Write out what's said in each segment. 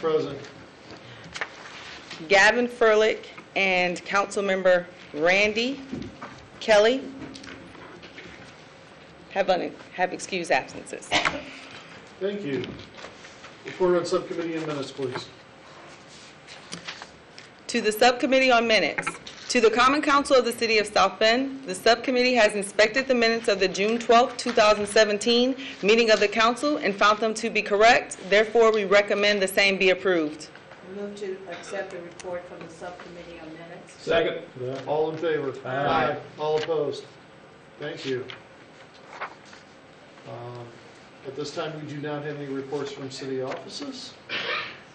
Present. Gavin Furlick and Councilmember Randy Kelly have excused absences. Thank you. Report on subcommittee and minutes, please. To the Subcommittee on Minutes. To the Common Council of the City of South Bend, the subcommittee has inspected the minutes of the June 12, 2017 meeting of the council and found them to be correct. Therefore, we recommend the same be approved. Move to accept the report from the subcommittee on minutes. Second. All in favor? Aye. All opposed? Thank you. At this time, we do not have any reports from city offices.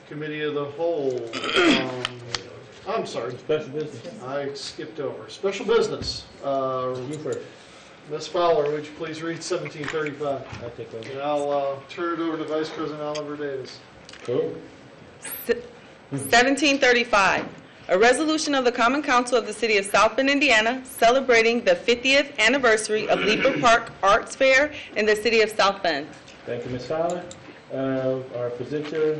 Committee of the whole. I'm sorry. Special business. I skipped over. Special business. You first. Ms. Fowler, would you please read 1735? I'll take over. And I'll turn it over to Vice President Oliver Davis. Cool. 1735, a resolution of the Common Council of the City of South Bend, Indiana, celebrating the 50th anniversary of Leaper Park Arts Fair in the City of South Bend. Thank you, Ms. Fowler. Our presenter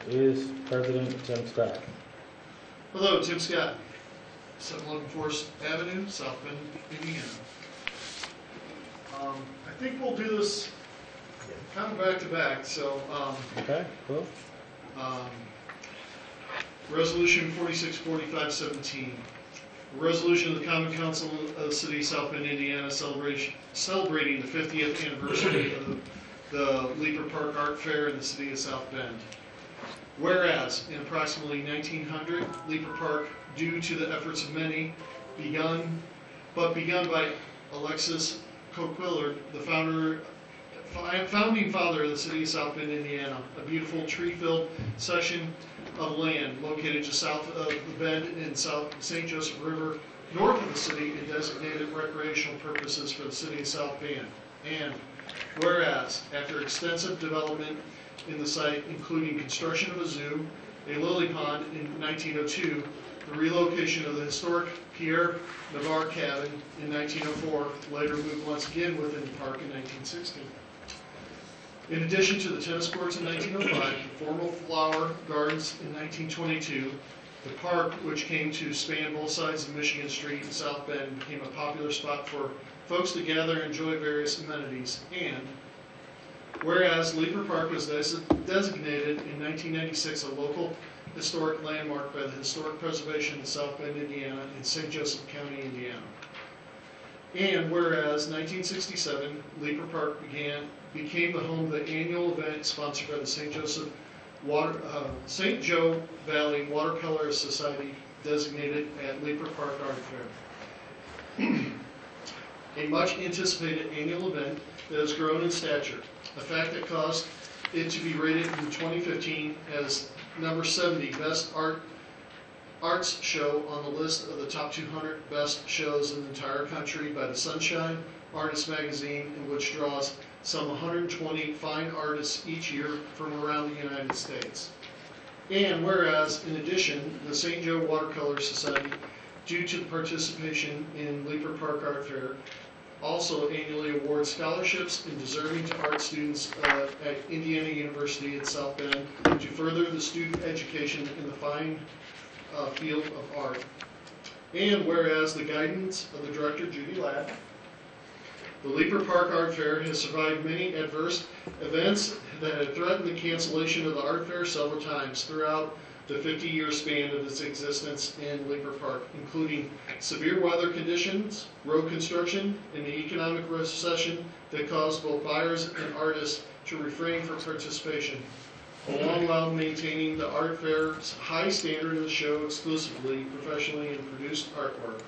is President Tim Scott. Hello, Tim Scott, 711 Forest Avenue, South Bend, Indiana. I think we'll do this kind of back to back. So, Okay, cool. Resolution 464517. Resolution of the Common Council of the City of South Bend, Indiana, celebrating the 50th anniversary of the Leaper Park Art Fair in the City of South Bend. Whereas, in approximately 1900, Leaper Park, due to the efforts of many, begun by Alexis Coquillard, the founding father of the City of South Bend, Indiana, a beautiful tree-filled section of land located just south of the bend in South St. Joseph River, north of the city, and designated recreational purposes for the City of South Bend. And whereas, after extensive development in the site, including construction of a zoo, a lily pond in 1902, the relocation of the historic Pierre Navarre cabin in 1904, later moved once again within the park in 1960. In addition to the tennis courts in 1905, the formal flower gardens in 1922, the park, which came to span both sides of Michigan Street in South Bend, became a popular spot for folks to gather and enjoy various amenities. And whereas Leaper Park was designated in 1996 a local historic landmark by the Historic Preservation of South Bend, Indiana, in St. Joseph County, Indiana. And whereas 1967, Leaper Park became the home of the annual event sponsored by the St. Joe Valley Watercolor Society, designated at Leaper Park Art Fair. A much anticipated annual event that has grown in stature, a fact that caused it to be rated in 2015 as number 70 best arts show on the list of the top 200 best shows in the entire country by the Sunshine Artist magazine, in which draws some 120 fine artists each year from around the United States. And whereas, in addition, the St. Joe Watercolor Society, due to the participation in Leaper Park Art Fair, also annually awards scholarships and deserving to art students at Indiana University at South Bend to further the student education in the fine field of art. And whereas the guidance of the director, Judy Ladd, the Leaper Park Art Fair has survived many adverse events that have threatened the cancellation of the art fair several times throughout the 50-year span of its existence in Leaper Park, including severe weather conditions, road construction, and the economic recession that caused both buyers and artists to refrain from participation, along while maintaining the art fair's high standard of the show exclusively professionally and produced artwork.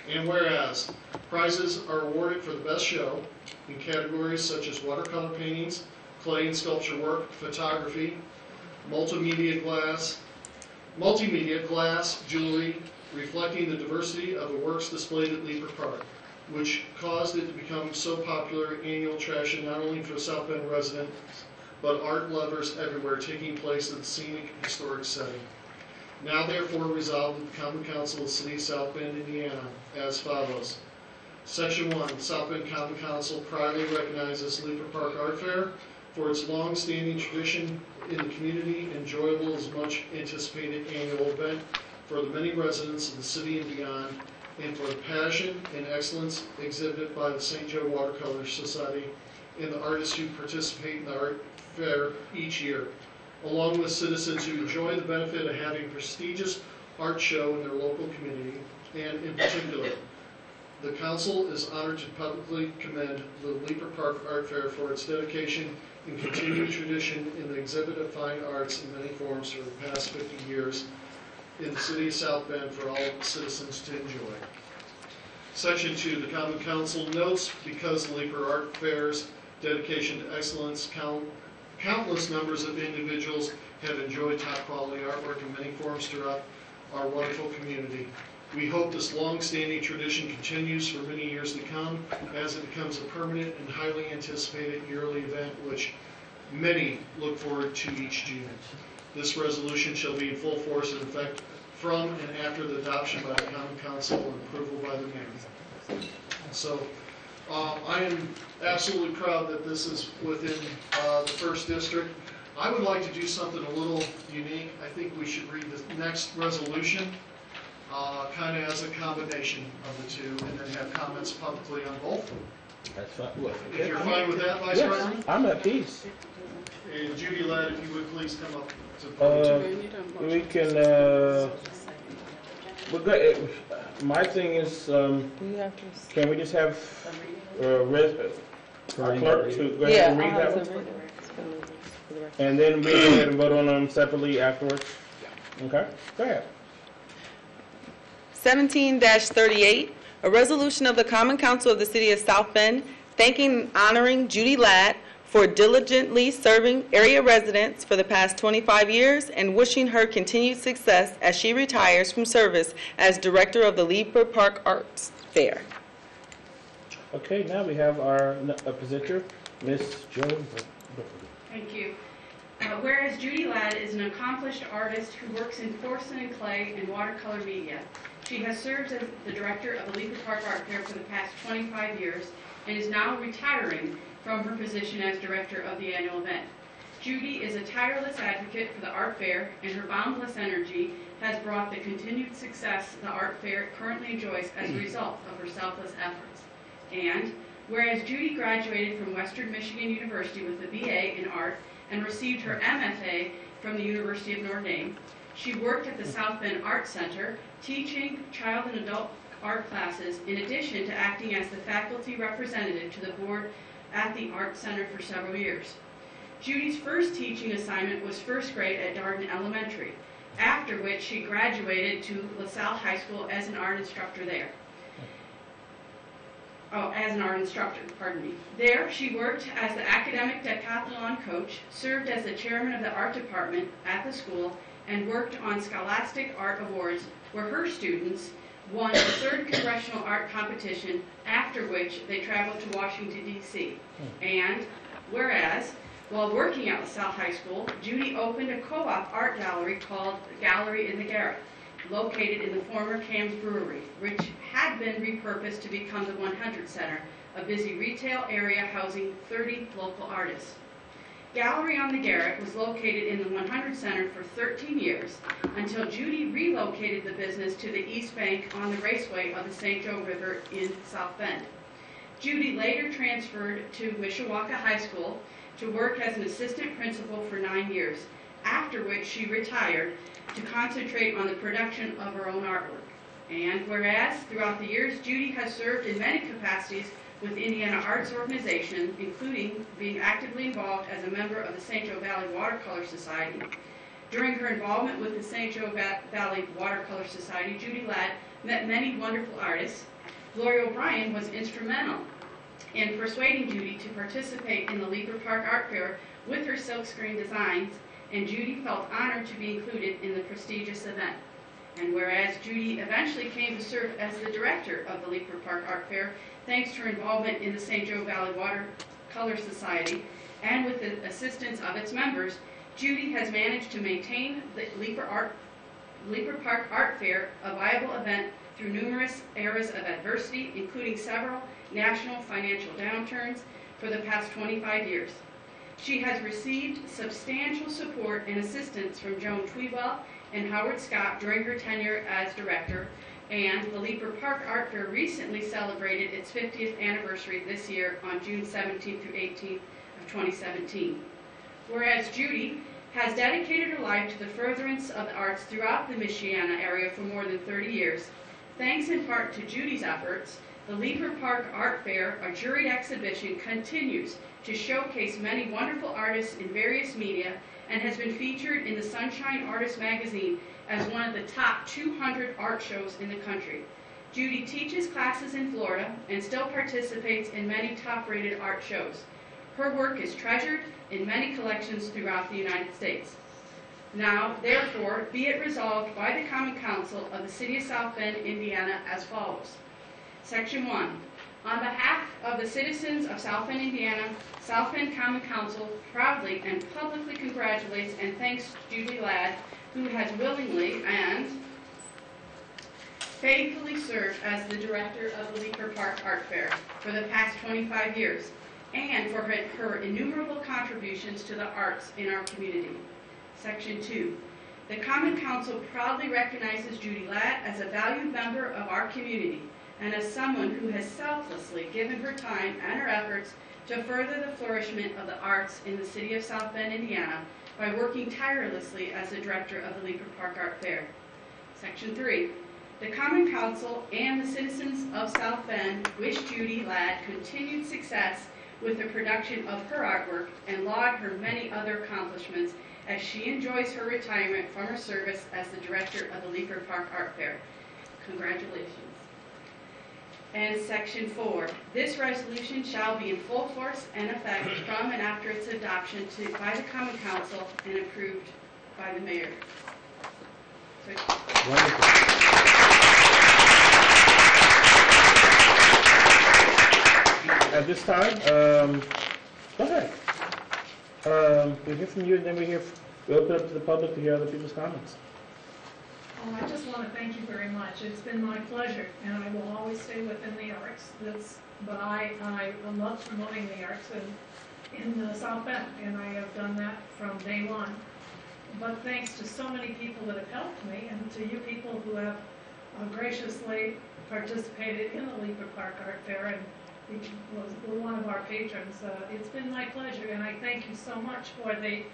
And whereas prizes are awarded for the best show in categories such as watercolor paintings, clay and sculpture work, photography, multimedia glass, jewelry, reflecting the diversity of the works displayed at Leaper Park, which caused it to become so popular annual attraction not only for South Bend residents, but art lovers everywhere, taking place in the scenic historic setting. Now therefore resolved that the Common Council of the City of South Bend, Indiana, as follows. Section 1, South Bend Common Council proudly recognizes Leaper Park Art Fair for its long-standing tradition in the community, enjoyable as much anticipated annual event for the many residents of the city and beyond, and for the passion and excellence exhibited by the St. Joe Watercolor Society and the artists who participate in the art fair each year, along with citizens who enjoy the benefit of having a prestigious art show in their local community. And in particular, the council is honored to publicly commend the Leaper Park Art Fair for its dedication and continued tradition in the exhibit of fine arts in many forms for the past 50 years in the city of South Bend for all citizens to enjoy. Section 2, the Common Council notes, because the Leaper Art Fair's dedication to excellence, countless numbers of individuals have enjoyed top quality artwork in many forms throughout our wonderful community. We hope this long-standing tradition continues for many years to come as it becomes a permanent and highly anticipated yearly event which many look forward to each June. This resolution shall be in full force and effect from and after the adoption by the Common Council and approval by the mayor. So I am absolutely proud that this is within the first district. I would like to do something a little unique. I think we should read the next resolution kind of as a combination of the two, and then have comments publicly on both. That's fine. Well, If you're fine with that, Vice yes, President? I'm at peace. And Judy Ladd, if you would please come up to the podium. We can, we're good. My thing is, can we just have our clerk to go ahead and read that one? And then we go ahead and vote on them separately afterwards? Okay, go ahead. 17-38, a resolution of the Common Council of the City of South Bend thanking and honoring Judy Ladd for diligently serving area residents for the past 25 years and wishing her continued success as she retires from service as Director of the Leaper Park Arts Fair. Okay, now we have our presenter, Miss Joan. Thank you. Whereas Judy Ladd is an accomplished artist who works in porcelain and clay and watercolor media, she has served as the director of the Leaper Park Art Fair for the past 25 years and is now retiring from her position as director of the annual event. Judy is a tireless advocate for the art fair, and her boundless energy has brought the continued success the art fair currently enjoys as a result of her selfless efforts. And whereas Judy graduated from Western Michigan University with a BA in art and received her MFA from the University of Notre Dame, she worked at the South Bend Art Center, teaching child and adult art classes, in addition to acting as the faculty representative to the board at the Art Center for several years. Judy's first teaching assignment was first grade at Darden Elementary, after which she graduated to LaSalle High School as an art instructor there. There, she worked as the academic decathlon coach, served as the chairman of the art department at the school, and worked on Scholastic Art Awards, where her students won the 3rd Congressional Art Competition, after which they traveled to Washington, D.C. And whereas, while working at LaSalle High School, Judy opened a co-op art gallery called Gallery in the Garret, located in the former Cam's Brewery, which had been repurposed to become the 100 Center, a busy retail area housing 30 local artists. Gallery on the Garret was located in the 100 Center for 13 years until Judy relocated the business to the East Bank on the raceway of the St. Joe River in South Bend. Judy later transferred to Mishawaka High School to work as an assistant principal for 9 years, after which she retired to concentrate on the production of her own artwork. And whereas throughout the years, Judy has served in many capacities with Indiana Arts Organization, including being actively involved as a member of the St. Joe Valley Watercolor Society. During her involvement with the St. Joe Valley Watercolor Society, Judy Ladd met many wonderful artists. Gloria O'Brien was instrumental in persuading Judy to participate in the Leaper Park Art Fair with her silkscreen designs, and Judy felt honored to be included in the prestigious event. And whereas Judy eventually came to serve as the director of the Leaper Park Art Fair, thanks to her involvement in the St. Joe Valley Watercolor Society and with the assistance of its members, Judy has managed to maintain the Leaper Park Art Fair a viable event through numerous eras of adversity, including several national financial downturns for the past 25 years. She has received substantial support and assistance from Joan Tweewell and Howard Scott during her tenure as director, and the Leaper Park Art Fair recently celebrated its 50th anniversary this year on June 17th through 18th of 2017. Whereas Judy has dedicated her life to the furtherance of the arts throughout the Michiana area for more than 30 years, thanks in part to Judy's efforts, the Leaper Park Art Fair, a juried exhibition, continues to showcase many wonderful artists in various media and has been featured in the Sunshine Artist magazine as one of the top 200 art shows in the country. Judy teaches classes in Florida and still participates in many top-rated art shows. Her work is treasured in many collections throughout the United States. Now, therefore, be it resolved by the Common Council of the City of South Bend, Indiana, as follows. Section 1. On behalf of the citizens of South Bend, Indiana, South Bend Common Council proudly and publicly congratulates and thanks Judy Ladd, who has willingly and faithfully served as the director of the Leaper Park Art Fair for the past 25 years, and for her innumerable contributions to the arts in our community. Section 2. The Common Council proudly recognizes Judy Ladd as a valued member of our community and as someone who has selflessly given her time and her efforts to further the flourishment of the arts in the city of South Bend, Indiana, by working tirelessly as the director of the Leaper Park Art Fair. Section 3. The Common Council and the citizens of South Bend wish Judy Ladd continued success with the production of her artwork and laud her many other accomplishments as she enjoys her retirement from her service as the director of the Leaper Park Art Fair. Congratulations. And Section 4, this resolution shall be in full force and effect from and after its adoption by the Common Council and approved by the mayor. Wonderful. At this time, go ahead. We'll hear from you, and then we open up to the public to hear other people's comments. I just want to thank you very much. It's been my pleasure, and I will always stay within the arts. But I love promoting the arts in South Bend, and I have done that from day one. But thanks to so many people that have helped me, and to you people who have graciously participated in the Leaper Park Art Fair, and was one of our patrons. It's been my pleasure, and I thank you so much for the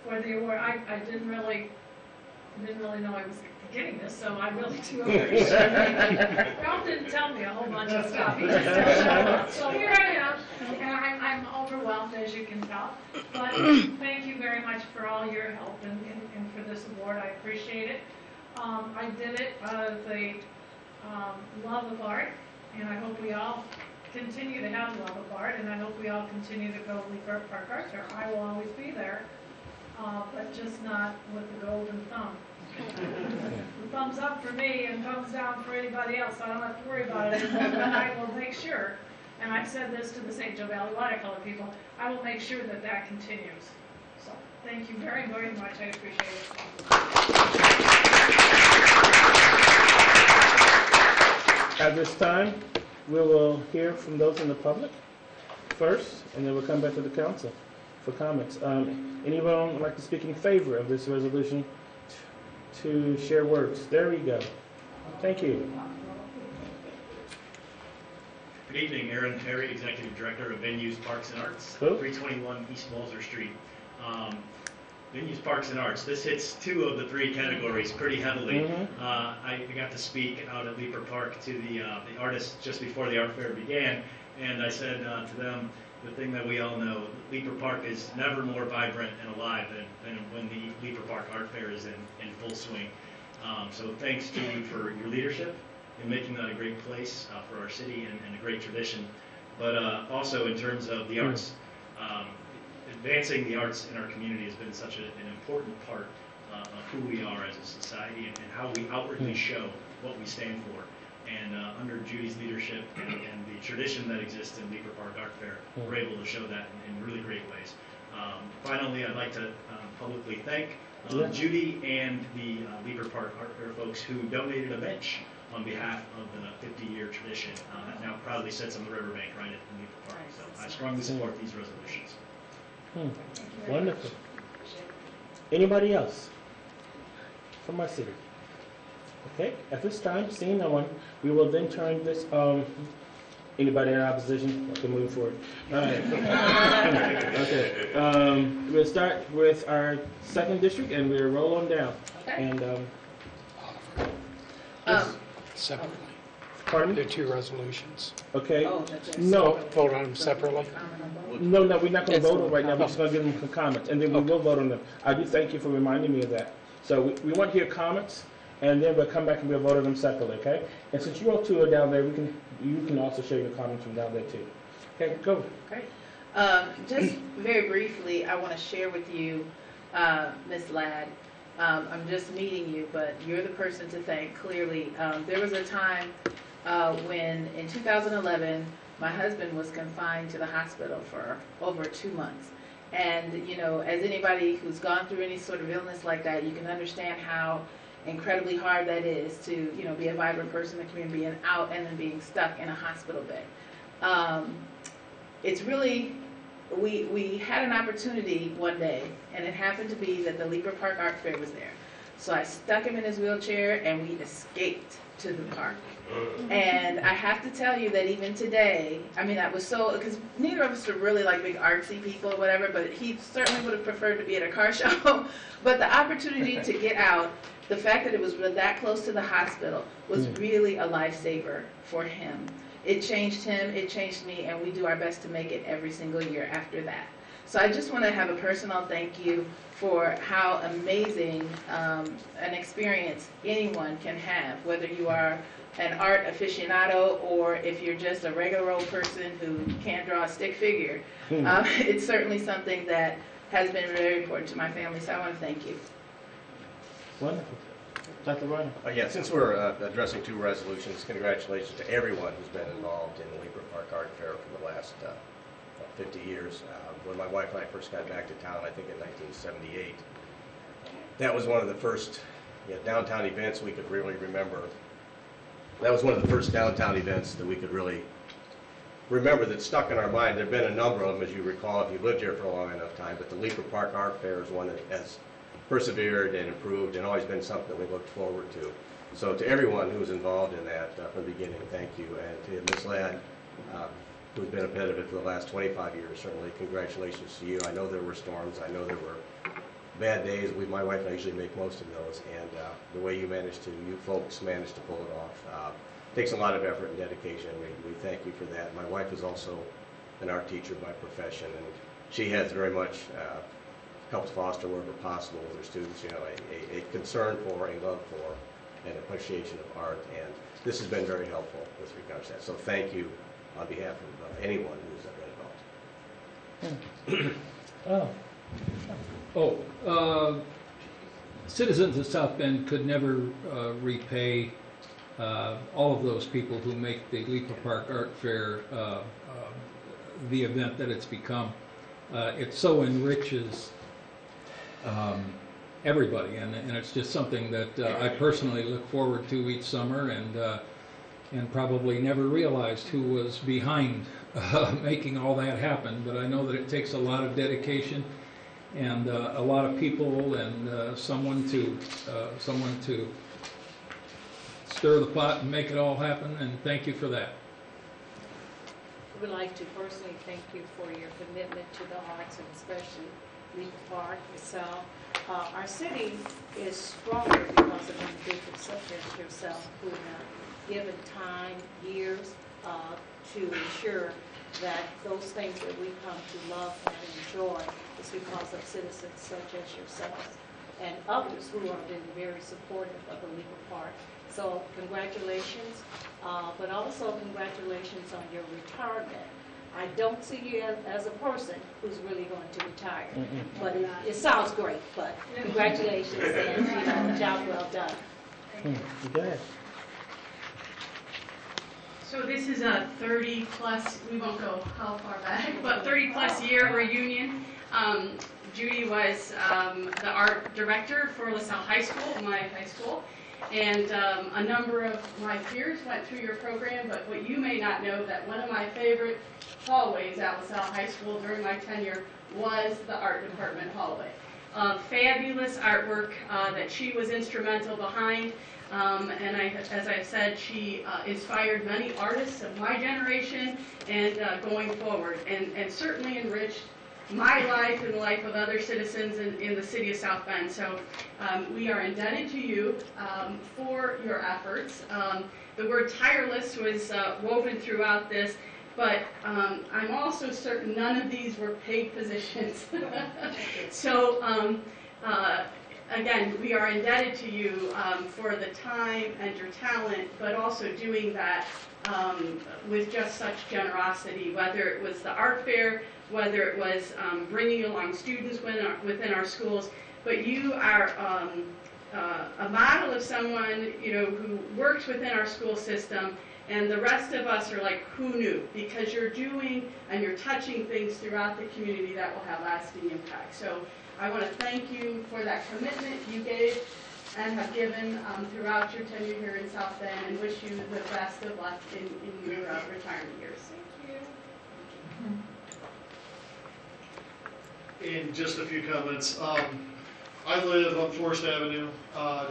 award. I didn't really know I was getting this, so I really do appreciate it. Ralph didn't tell me a whole bunch of stuff. He just said, so here I am, and I'm overwhelmed, as you can tell. But thank you very much for all your help and for this award. I appreciate it. I did it out of the love of art, and I hope we all continue to have love of art, and I hope we all continue to go to Leaper Park Art Fair. I will always be there, but just not with the golden thumb. The thumbs up for me and thumbs down for anybody else, so I don't have to worry about it anymore. But I will make sure, and I've said this to the St. Joe Valley Watercolor people, I will make sure that that continues. So thank you very, very much. I appreciate it. At this time, we will hear from those in the public first, and then we'll come back to the council for comments. Anyone would like to speak in favor of this resolution to share words? There we go. Thank you. Good evening, Aaron Terry, Executive Director of Venues, Parks and Arts, Who? 321 East Walzer Street. Venues, Parks and Arts, this hits two of the three categories pretty heavily. I got to speak out at Leaper Park to the artists just before the art fair began, and I said to them, the thing that we all know, Leaper Park is never more vibrant and alive than when the Leaper Park Art Fair is in full swing. So thanks to you for your leadership in making that a great place for our city and a great tradition. But also in terms of the arts, advancing the arts in our community has been such an important part of who we are as a society and how we outwardly show what we stand for. And under Judy's leadership and the tradition that exists in Leaper Park Art Fair, we're able to show that in really great ways. Finally, I'd like to publicly thank Judy and the Leaper Park Art Fair folks who donated a bench on behalf of the 50-year tradition that now proudly sits on the riverbank right at the Leaper Park. So I strongly support these resolutions. Wonderful. Anybody else from our city? Okay, at this time, seeing no one, we will then turn this, anybody in opposition, can move forward. All right. Okay, we'll start with our second district and we'll roll on down. Okay. And, Separately. pardon There me? are two resolutions. Okay, Oh, that's it. no, Vote on them separately. no, we're not gonna Yes. vote on it right now, we're just gonna give them some comments, and then we will vote on them. I do thank you for reminding me of that. So we want to hear comments, and then we'll come back and we'll vote on them separately, okay? And since you all two are down there, you can also share your comments from down there too. Okay, go. Great. Just very briefly, I want to share with you, Ms. Ladd, I'm just meeting you, but you're the person to thank, clearly. There was a time when, in 2011, my husband was confined to the hospital for over 2 months. And, you know, as anybody who's gone through any sort of illness like that, you can understand how incredibly hard that is to, you know, be a vibrant person in the community, being out and then being stuck in a hospital bed. It's really, we had an opportunity one day, and it happened to be that the Leaper Park Art Fair was there. So I stuck him in his wheelchair, and we escaped to the park. And I have to tell you that even today, I mean, I was so, because neither of us are really like big artsy people or whatever, but he certainly would have preferred to be at a car show. But the opportunity to get out, the fact that it was that close to the hospital was really a lifesaver for him. It changed him, it changed me, and we do our best to make it every single year after that. So I just want to have a personal thank you for how amazing an experience anyone can have, whether you are an art aficionado or if you're just a regular old person who can't draw a stick figure. It's certainly something that has been very important to my family, so I want to thank you. Wonderful. Dr. Ryan? Yeah, since we're addressing two resolutions, congratulations to everyone who's been involved in the Leaper Park Art Fair for the last 50 years. When my wife and I first got back to town, I think in 1978, that was one of the first downtown events we could really remember. That was one of the first downtown events that we could really remember that stuck in our mind. There have been a number of them, as you recall, if you lived here for a long enough time, but the Leaper Park Art Fair is one that has persevered and improved and always been something that we looked forward to. So to everyone who was involved in that from the beginning, thank you. And to Ms. Ladd, who's been a part of it for the last 25 years, certainly congratulations to you. I know there were storms. I know there were bad days. My wife and I usually make most of those. And the way you folks managed to pull it off takes a lot of effort and dedication. We thank you for that. My wife is also an art teacher by profession, and she has very much helped foster wherever possible with her students, a concern for, a love for, and appreciation of art. And this has been very helpful with regards to that. So thank you on behalf of anyone who's been involved. Citizens of South Bend could never repay all of those people who make the Leaper Park Art Fair the event that it's become. It so enriches everybody, and it's just something that I personally look forward to each summer, and probably never realized who was behind making all that happen. But I know that it takes a lot of dedication and a lot of people and someone to stir the pot and make it all happen, and thank you for that. I would like to personally thank you for your commitment to the arts, and especially Leaper Park itself. Our city is stronger because of individuals such as yourself who have given time, years, to ensure that those things that we come to love and enjoy is because of citizens such as yourselves and others who have been very supportive of the Leaper Park. So congratulations, but also congratulations on your retirement. I don't see you as a person who's really going to retire, but it sounds great. But congratulations, and job well done. Go ahead. So this is a 30-plus, we won't go how far back, but 30-plus year reunion. Judy was the art director for LaSalle High School, my high school, And a number of my peers went through your program, but what you may not know, that one of my favorite hallways at LaSalle High School during my tenure was the art department hallway. Fabulous artwork that she was instrumental behind. And as I've said, she inspired many artists of my generation and going forward, and certainly enriched my life and the life of other citizens in the city of South Bend. So we are indebted to you for your efforts. The word tireless was woven throughout this, but I'm also certain none of these were paid positions. So again, we are indebted to you for the time and your talent, but also doing that with just such generosity, whether it was the art fair, whether it was bringing along students within our schools. But you are a model of someone, you know, who works within our school system, and the rest of us are like, who knew? Because you're doing and you're touching things throughout the community that will have lasting impact. So I want to thank you for that commitment you gave and have given throughout your tenure here in South Bend, and wish you the best of luck in your retirement years. Thank you. In just a few comments, I live on Forest Avenue,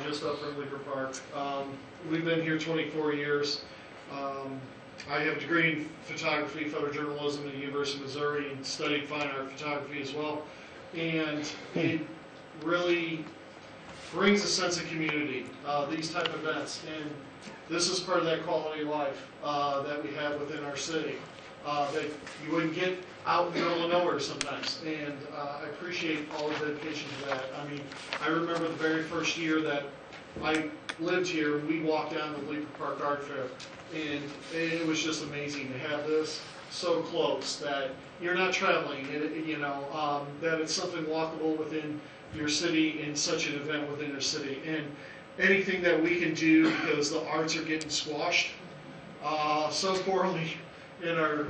just up from Leaper Park. We've been here 24 years. I have a degree in photography, photojournalism at the University of Missouri, and studied fine art photography as well. And it really brings a sense of community, these type of events. And this is part of that quality of life that we have within our city that you wouldn't get out in the middle of nowhere sometimes. And I appreciate all the dedication to that. I mean, I remember the very first year that I lived here, we walked down to the Leaper Park Art Fair. And it was just amazing to have this so close that you're not traveling, that it's something walkable within your city and such an event within your city. And anything that we can do, because the arts are getting squashed so poorly in our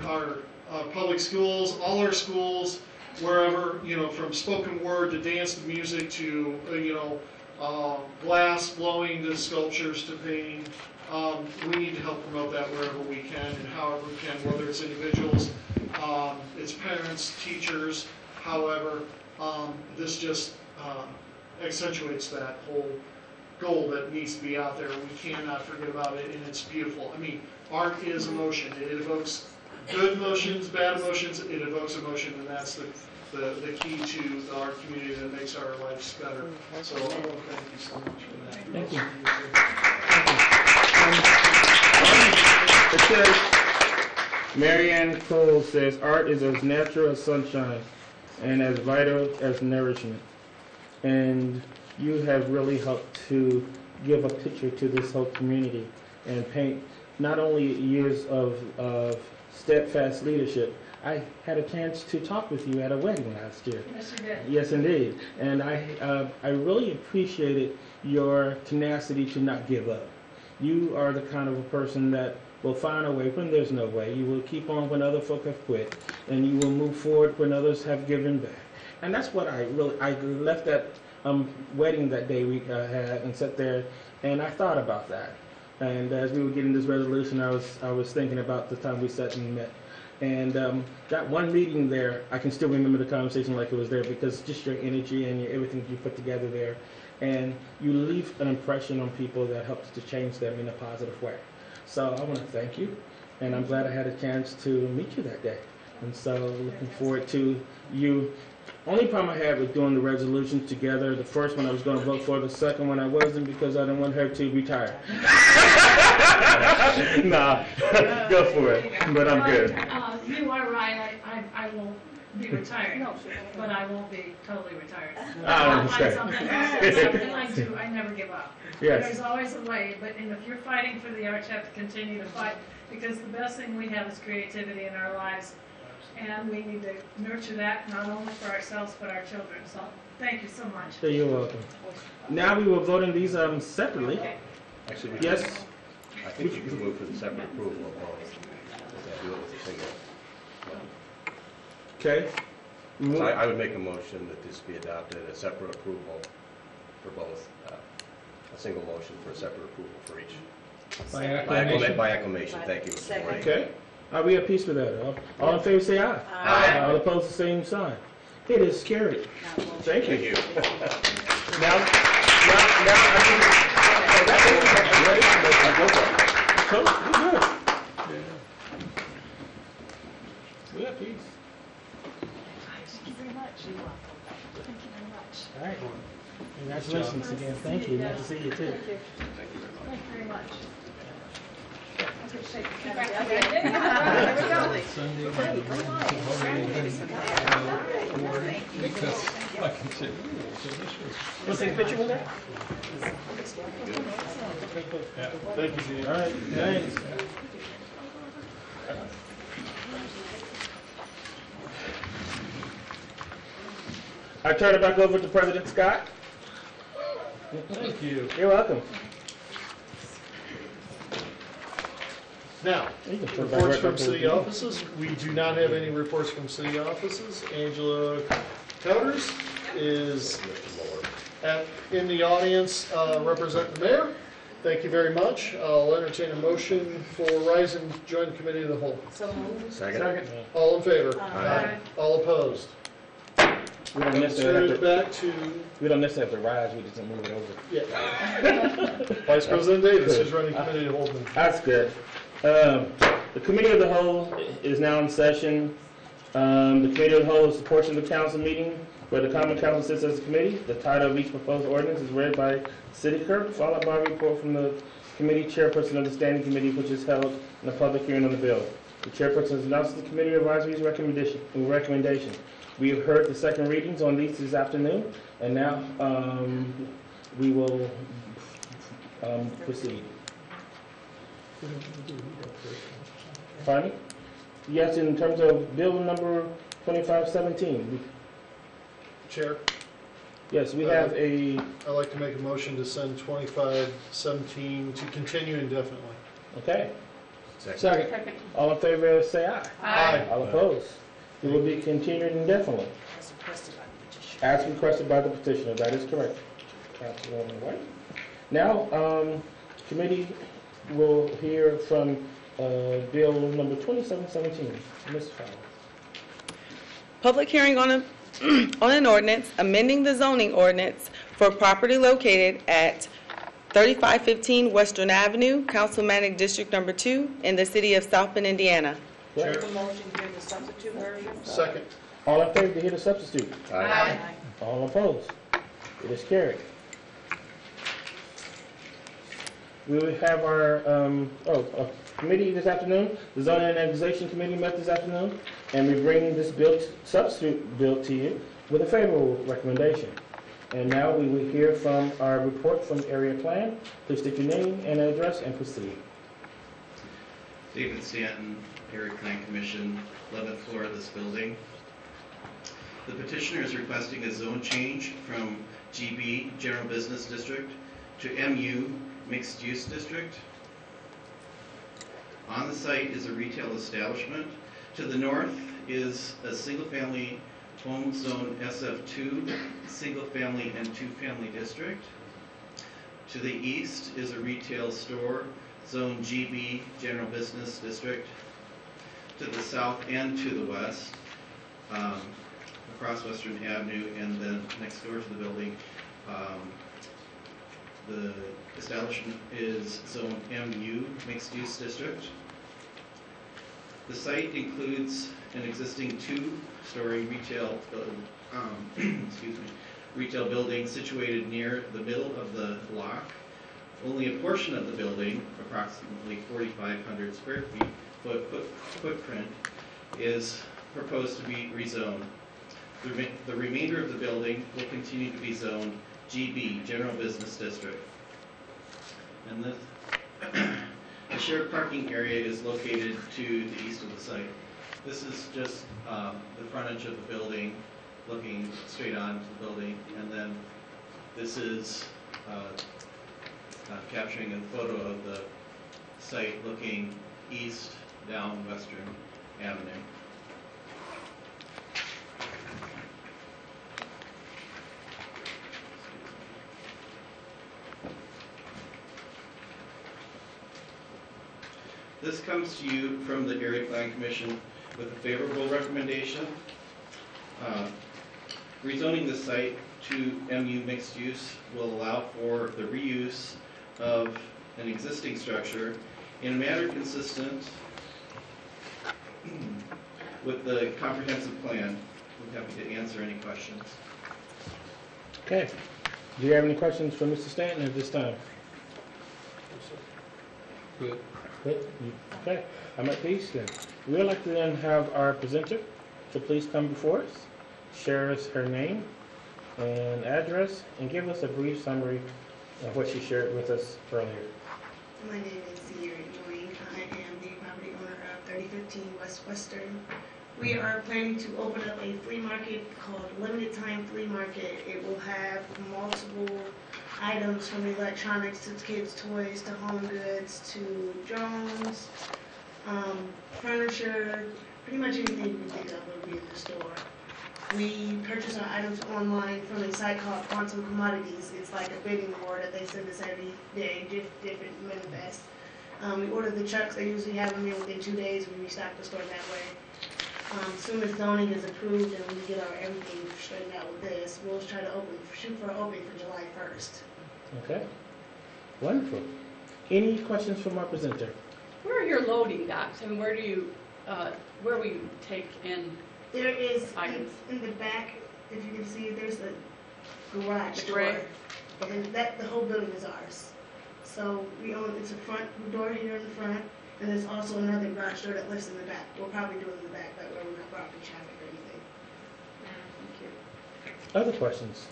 public schools, all our schools, wherever, from spoken word to dance to music to, glass blowing to sculptures to painting. We need to help promote that wherever we can and however we can, whether it's individuals, it's parents, teachers, however. This just accentuates that whole goal that needs to be out there. We cannot forget about it, and it's beautiful. I mean, art is emotion. It evokes good emotions, bad emotions. It evokes emotion, and that's the key to the art community that makes our lives better. So I want to thank you so much for that. Thank you. It says, Marianne Cole says, art is as natural as sunshine and as vital as nourishment. And you have really helped to give a picture to this whole community and paint not only years of steadfast leadership. I had a chance to talk with you at a wedding last year. Yes, you did. Yes, indeed. And I really appreciated your tenacity to not give up. You are the kind of a person that will find a way when there's no way. You will keep on when other folk have quit, and you will move forward when others have given back. And that's what I left that wedding that day we had and sat there, and I thought about that. And as we were getting this resolution, I was thinking about the time we sat and met. And that one meeting there, I can still remember the conversation like it was there, because just your energy and everything you put together there. And you leave an impression on people that helps to change them in a positive way. So I want to thank you, and I'm glad I had a chance to meet you that day. And so looking forward to you. Only problem I had with doing the resolutions together, the first one I was going to vote for, the second one I wasn't, because I didn't want her to retire. Nah, go for it, but I'm good. You are right, I won't be retired, but I won't be totally retired. I I'll find understand. something I do, I never give up. Yes. There's always a way, but if you're fighting for the arts, you have to continue to fight, because the best thing we have is creativity in our lives, and we need to nurture that not only for ourselves, but our children. So thank you so much. So you're welcome. Now we will vote on these separately. Okay. Actually, Yes. I think you can move for the separate approval of both. Do it with a single. Okay. So I would make a motion that this be adopted, a separate approval for both a single motion for a separate approval for each. By acclamation. By acclamation, thank you, Mr. Moran. Okay. Are we at peace with that? All in favor say aye. Aye. All opposed, the same sign. It is carried. Thank Thank you. you. Now, I think, we're good. We at peace. Thank you very much. You're welcome. Thank you very much. All right. Congratulations again. Thank you. Nice to see you too. Thank you very much. Because, like I said, so this was. Want to take a picture with that? Thank you, Gene. All right, thanks. I turn it back over to President Scott. Thank you. You're welcome. Now, You can put it back reports right from up city there. offices. We do not have any reports from city offices. Angela Cowders is in the audience representing the mayor. Thank you very much. I'll entertain a motion for rise and join committee of the whole. Second? All in favor? Aye. All opposed? We don't necessarily Turn have it to, back to, we don't necessarily have to rise, we just move it over. yeah. Vice President Davis is running committee of the whole. That's good. The committee of the whole is now in session. The committee of the whole is the portion of the council meeting where the common council sits as a committee. The title of each proposed ordinance is read by city clerk, followed by a report from the committee chairperson of the standing committee, which is held in a public hearing on the bill. The chairperson announces the committee advisory's recommendation. We have heard the second readings on these this afternoon, and now we will proceed. Pardon me? Yes, in terms of bill number 2517. Chair, Yes, we have a, I'd like to make a motion to send 2517 to continue indefinitely. okay. Second. All in favor, say aye. Aye. All opposed? It will be continued indefinitely. As requested by the petitioner, that is correct. Councilwoman White. Now, committee will hear from bill number 2717. Ms. Fowler. Public hearing on an ordinance amending the zoning ordinance for property located at 3515 Western Avenue, Councilmanic District Number 2, in the city of South Bend, Indiana. Chair, second. All in favor to hear the substitute? Aye. All opposed? It is carried. We will have our committee this afternoon. The Zoning and Annexation Committee met this afternoon, and we bring this substitute bill to you with a favorable recommendation. And now we will hear from our report from Area Plan. Please state your name and address and proceed. David Stanton, Area Plan Commission, 11th floor of this building. The petitioner is requesting a zone change from GB, General Business District, to MU, Mixed Use District. On the site is a retail establishment. To the north is a single-family home zone SF2, single-family and two-family district. To the east is a retail store, zone GB, General Business District. To the south and to the west, across Western Avenue, and then next door to the building, the establishment is zone MU, Mixed Use District. The site includes an existing two-story retail retail building situated near the middle of the block. Only a portion of the building, approximately 4,500 square feet footprint, is proposed to be rezoned. The remainder of the building will continue to be zoned GB, General Business District. And the shared parking area is located to the east of the site. This is just the frontage of the building, looking straight on to the building, and then this is capturing a photo of the site looking east down Western Avenue. This comes to you from the Area Plan Commission with a favorable recommendation. Rezoning the site to MU mixed use will allow for the reuse of an existing structure in a manner consistent with the comprehensive plan. We're happy to answer any questions. Okay. Do you have any questions for Mr. Stanton at this time? Good. Good. Okay. I'm at peace then. We'd like to then have our presenter to please come before us, share us her name and address, and give us a brief summary of what she shared with us earlier. My name is Sierra Joyne. I am the property owner of 3015 West Western. We are planning to open up a flea market called Limited Time Flea Market. It will have multiple items from electronics to kids' toys to home goods to drones, furniture, pretty much anything you can think of will be in the store. We purchase our items online from a site called Quantum Commodities. It's like a bidding war that they send us every day, different manifests. We order the trucks. They usually have them in within 2 days. We restock the store that way. As soon as zoning is approved and we get our everything straightened out with this, we'll try to shoot for opening for July 1st. Okay. Wonderful. Any questions from our presenter? Where are your loading docks, and where do you, where will you take in? There is, items? in the back, if you can see, there's a garage The door. gray? And the whole building is ours. So we own, it's a front door here in the front, and there's also another garage door that lifts in the back. We'll probably do it in the back, that way we're not blocking traffic or anything. Thank you. Other questions?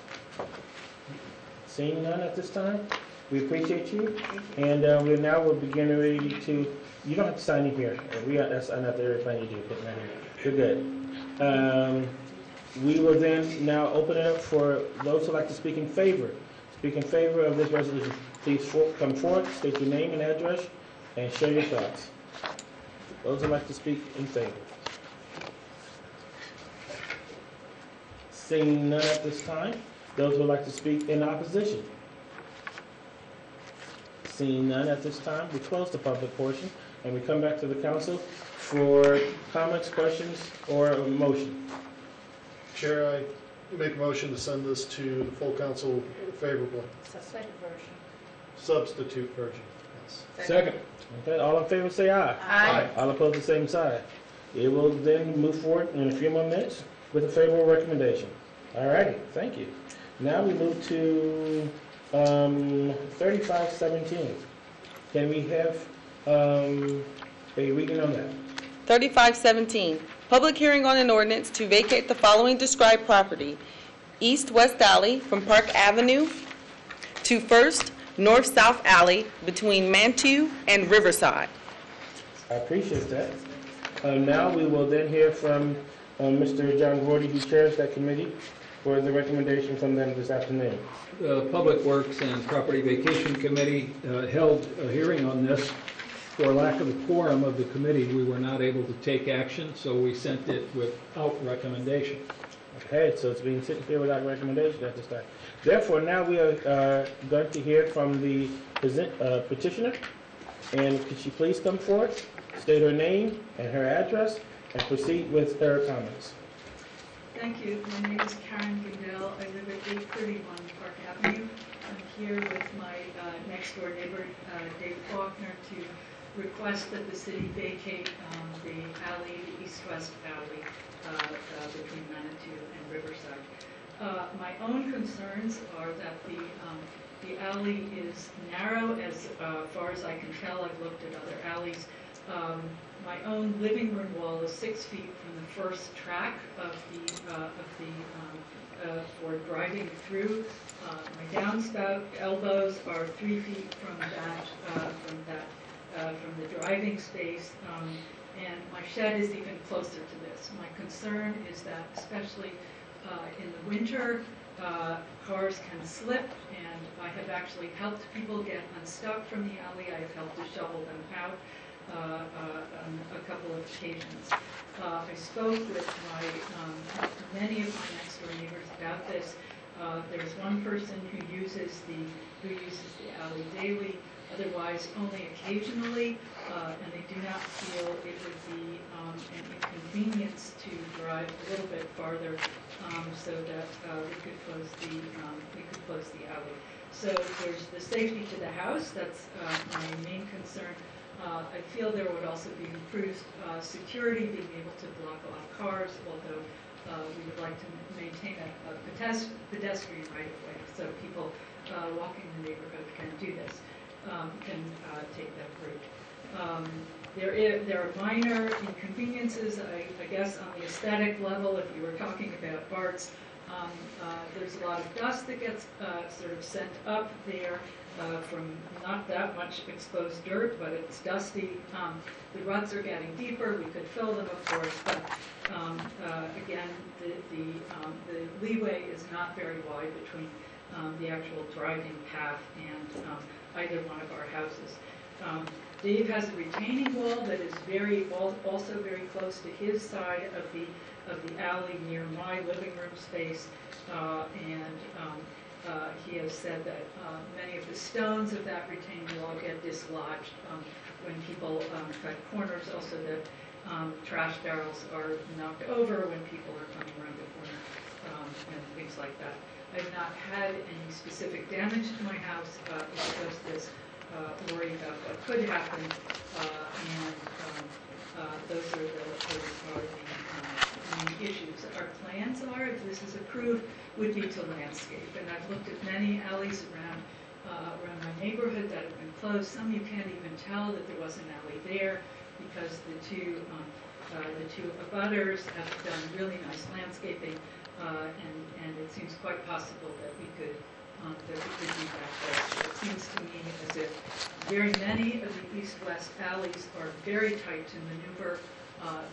Seeing none at this time, we appreciate you. And we now will begin ready to, you don't have to sign in here. That's not the area plan you do, put that in. You're good. We will then now open it up for those who like to speak in favor. Speak in favor of this resolution. Please come forward, state your name and address, and share your thoughts. Those who like to speak in favor. Seeing none at this time. Those who would like to speak in opposition. Seeing none at this time, we close the public portion and we come back to the council for comments, questions, or a motion. Chair, I make a motion to send this to the full council favorably. Second version. Substitute version, yes. Second. Okay, all in favor say aye. Aye. All opposed the same side. It will then move forward in a few more minutes with a favorable recommendation. All righty, thank you. Now we move to 3517. Can we have a reading on that? 3517, public hearing on an ordinance to vacate the following described property: east-west alley from Park Avenue to First North-South Alley between Mantu and Riverside. I appreciate that. Now we will then hear from Mr. John Gordy, who chairs that committee, for the recommendation from them this afternoon. The Public Works and Property Vacation Committee held a hearing on this. For lack of a quorum of the committee, we were not able to take action, so we sent it without recommendation. Okay, so it's being sent here without recommendation at this time. Therefore, now we are going to hear from the petitioner. And could she please come forward, state her name and her address, and proceed with her comments. Thank you. My name is Karen Gindel. I live at 831 Park Avenue. I'm here with my next door neighbor, Dave Faulkner, to request that the city vacate the alley, the east-west alley between Manitou and Riverside. My own concerns are that the alley is narrow as far as I can tell. I've looked at other alleys. My own living room wall is 6 feet from the first track of for driving through. My downspout elbows are 3 feet from the driving space, and my shed is even closer to this. My concern is that, especially in the winter, cars can slip, and I have actually helped people get unstuck from the alley. I have helped to shovel them out on a couple of occasions. I spoke with many of my next door neighbors about this. There's one person who uses the alley daily. otherwise only occasionally, and they do not feel it would be an inconvenience to drive a little bit farther so that we could close the alley. So there's the safety to the house. That's my main concern. I feel there would also be improved security, being able to block off cars, although we would like to maintain a pedestrian right of way, so people walking the neighborhood can do this, can take that route. There are minor inconveniences, I guess, on the aesthetic level. If you were talking about arts, there's a lot of dust that gets sort of sent up there from not that much exposed dirt, but it's dusty. The ruts are getting deeper. We could fill them, of course, but again, the leeway is not very wide between the actual driving path and either one of our houses. Dave has a retaining wall that is also very close to his side of the alley near my living room space, and he has said that many of the stones of that retaining wall get dislodged when people cut corners. Also, the trash barrels are knocked over when people are coming around the corner and things like that. I've not had any specific damage to my house. It's just this worry about what could happen, and those are the main issues. Our plans are, if this is approved, would be to landscape, and I've looked at many alleys around my neighborhood that have been closed. Some you can't even tell that there was an alley there because the two abutters have done really nice landscaping, and it seems quite possible that we could do that best. It seems to me as if very many of the east-west alleys are very tight to maneuver,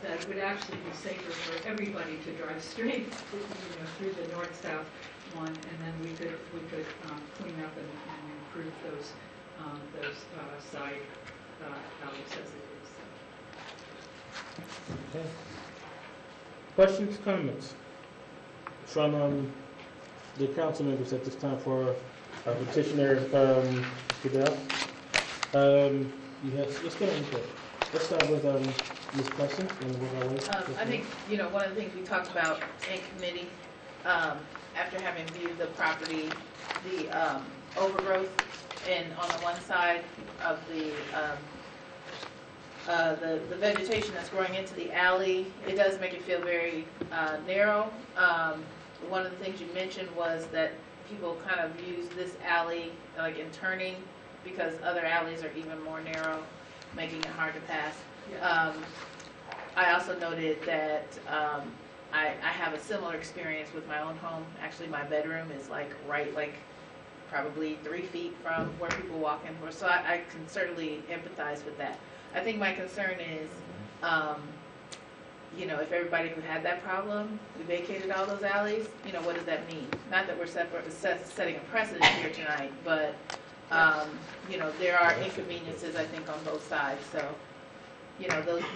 that it would actually be safer for everybody to drive straight through the north-south one, and then we could clean up and improve those side alleys as it is. Okay. Questions, comments from the council members at this time for petitioner Goodell? Yes, let's get into it. Let's start with Ms. Preston and work our way. I think, one of the things we talked about in committee, after having viewed the property, the overgrowth and on the one side of the vegetation that's growing into the alley, it does make it feel very narrow. One of the things you mentioned was that people kind of use this alley like in turning because other alleys are even more narrow, making it hard to pass. Yeah. I also noted that I have a similar experience with my own home. Actually, my bedroom is probably 3 feet from where people walk in. So I can certainly empathize with that. I think my concern is, if everybody who had that problem, we vacated all those alleys, what does that mean? Not that we're setting a precedent here tonight, but, there are inconveniences, I think, on both sides. So,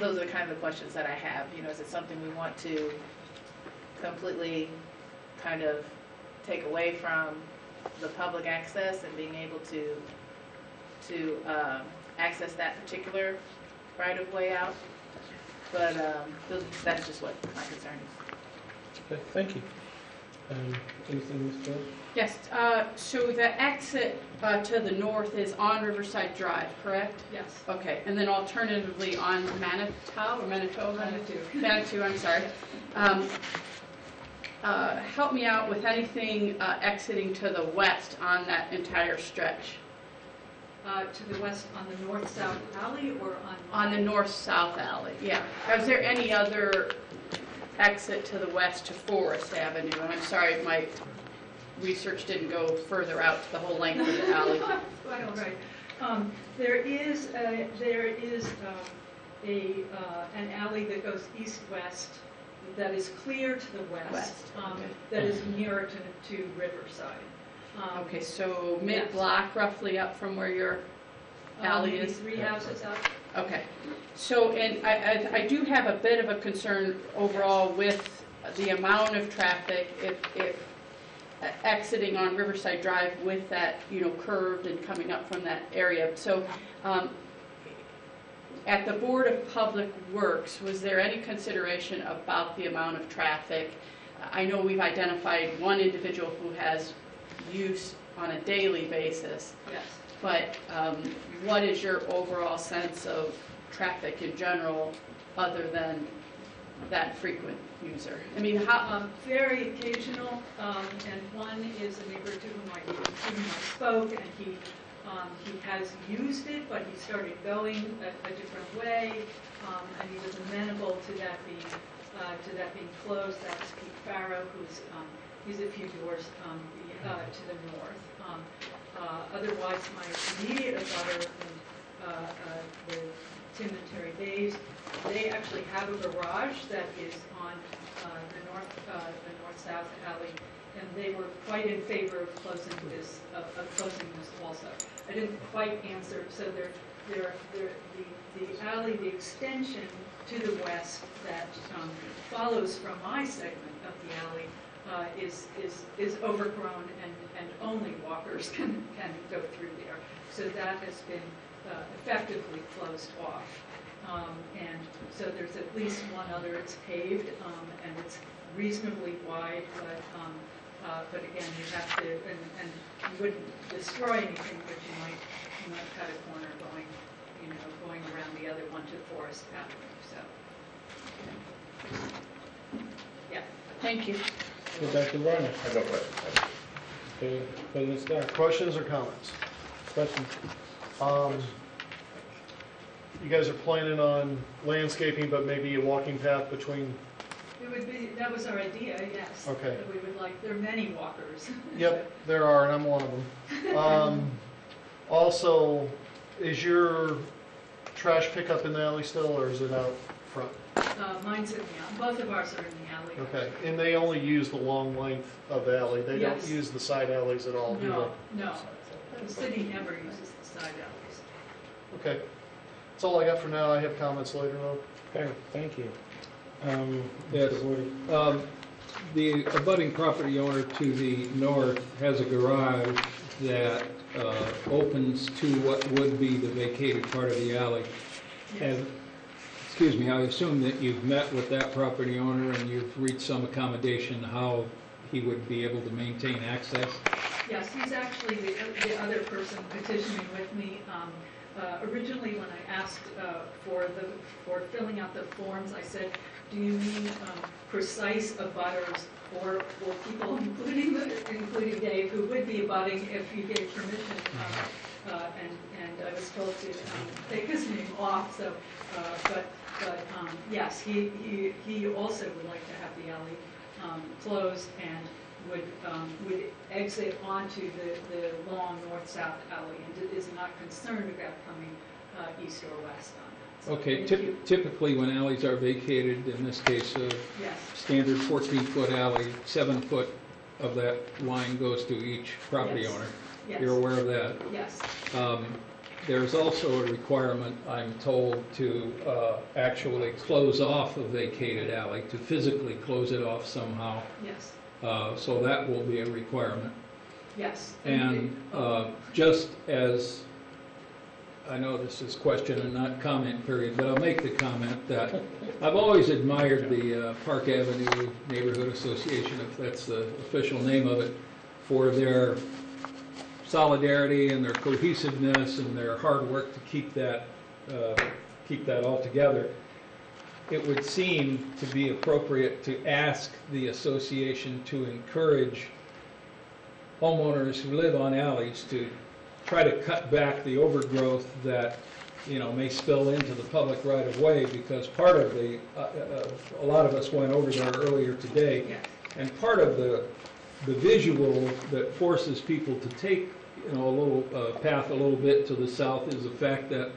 those are kind of the questions that I have. Is it something we want to completely kind of take away from the public access and being able to access that particular right-of-way out? But that's just what my concern is. Okay, thank you. Anything, Ms. Jones? Yes, so the exit to the north is on Riverside Drive, correct? Yes. Okay, and then alternatively on Manitou, I'm sorry. Help me out with anything exiting to the west on that entire stretch. To the west on the north-south alley or on the north-south alley, yeah. Is there any other exit to the west to Forest Avenue? And I'm sorry, my research didn't go further out to the whole length of the alley. Quite all right. There is an alley that goes east-west that is clear to the west. That is nearer to Riverside. Okay, so mid-block roughly up from where your alley is? 3 houses up. Okay. So, and I do have a bit of a concern overall with the amount of traffic. If exiting on Riverside Drive with that, curved and coming up from that area. So at the Board of Public Works, was there any consideration about the amount of traffic? I know we've identified one individual who has use on a daily basis. Yes. But what is your overall sense of traffic in general, other than that frequent user? I mean, very occasional, and one is a neighbor to whom I spoke, and he has used it, but he started going a different way, and he was amenable to that being closed. That was Pete Farrow, he's a few doors to the north. Otherwise, my immediate abutter, the Tim and Terry Bays, they actually have a garage that is on the north-south alley, and they were quite in favor of closing this also. I didn't quite answer. So the alley, the extension to the west that follows from my segment of the alley is overgrown, and only walkers can go through there. So that has been effectively closed off. And so there's at least one other. It's paved, and it's reasonably wide, but again, you have to, and you wouldn't destroy anything, but you might cut a corner going around the other one to Forest Avenue. So, yeah. Thank you. Go back to Ronnie. I have no questions. Okay, President Scott. Questions or comments? Question. You guys are planning on landscaping, but maybe a walking path between? That was our idea, yes. Okay. That we would like, there are many walkers. Yep, there are, and I'm one of them. Also, is your trash pickup in the alley still, or is it out front? Mine's in the alley. Both of ours are in the alley. Okay, and they only use the long length of the alley. They don't Yes. use the side alleys at all, do No, they? no. The city never uses the side alleys. Okay. That's all I got for now. I have comments later on. Okay, thank you. Yes. Mr. Woody. The abutting property owner to the north has a garage that opens to what would be the vacated part of the alley. And, excuse me, I assume that you've met with that property owner and you've reached some accommodation how he would be able to maintain access? Yes, he's actually the other person petitioning with me. Originally, when I asked for filling out the forms, I said, do you mean precise abutters or people, including Dave, who would be abutting if you gave permission? And I was told to take his name off. So, but yes, he also would like to have the alley closed and would exit onto the long north-south alley and is not concerned about coming east or west on that. So Okay, typically when alleys are vacated, in this case, yes. standard 14-foot alley, 7 foot of that line goes to each property Yes. owner. Yes. You're aware of that? Yes. There's also a requirement, I'm told, to actually close off a vacated alley, to physically close it off somehow. Yes. So that will be a requirement. Yes. And just as, I know this is question and not comment period, but I'll make the comment that I've always admired the Park Avenue Neighborhood Association, if that's the official name of it, for their solidarity and their cohesiveness and their hard work to keep that all together. It would seem to be appropriate to ask the association to encourage homeowners who live on alleys to try to cut back the overgrowth that, may spill into the public right of way, because part of a lot of us went over there earlier today, Yes. and part of the visual that forces people to take, a little path a little bit to the south is the fact that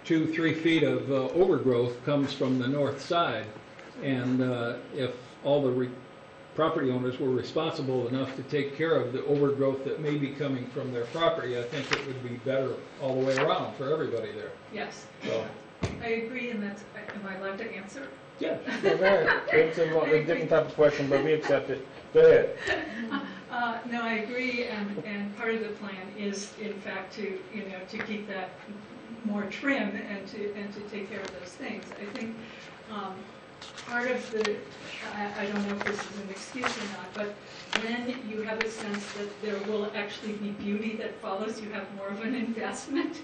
2-3 feet of overgrowth comes from the north side, and if all the property owners were responsible enough to take care of the overgrowth that may be coming from their property, I think it would be better all the way around for everybody there. Yes. So, I agree, and that's. Am I allowed to answer? Yeah, go ahead. It's a different type of question, but we accept it. Go ahead. No, I agree, and part of the plan is, in fact, to keep that more trim and to take care of those things. I think part of the, I don't know if this is an excuse or not, but when you have a sense that there will actually be beauty that follows, you have more of an investment,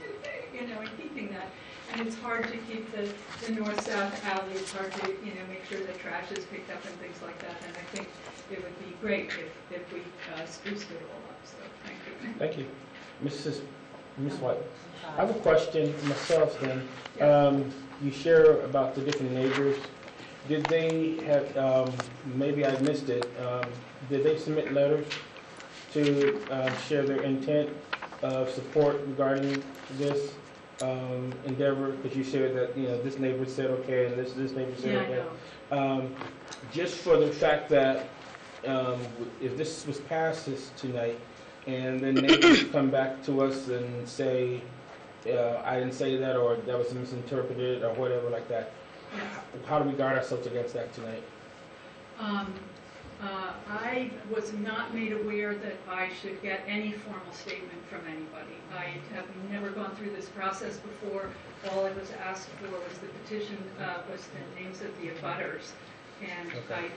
in keeping that. And it's hard to keep the north-south alley. It's hard to, make sure that trash is picked up and things like that. And I think it would be great if we spruced it all up. So thank you. Thank you. Ms. White. I have a question myself then. You share about the different neighbors. Did they have, maybe I missed it, did they submit letters to share their intent of support regarding this endeavor? Because you shared that, this neighbor said okay and this neighbor said okay. Just for the fact that if this was passed tonight and then neighbors come back to us and say, I didn't say that, or that was misinterpreted, or whatever like that, how do we guard ourselves against that tonight? I was not made aware that I should get any formal statement from anybody. I have never gone through this process before. All I was asked for was the petition, was the names of the abutters, and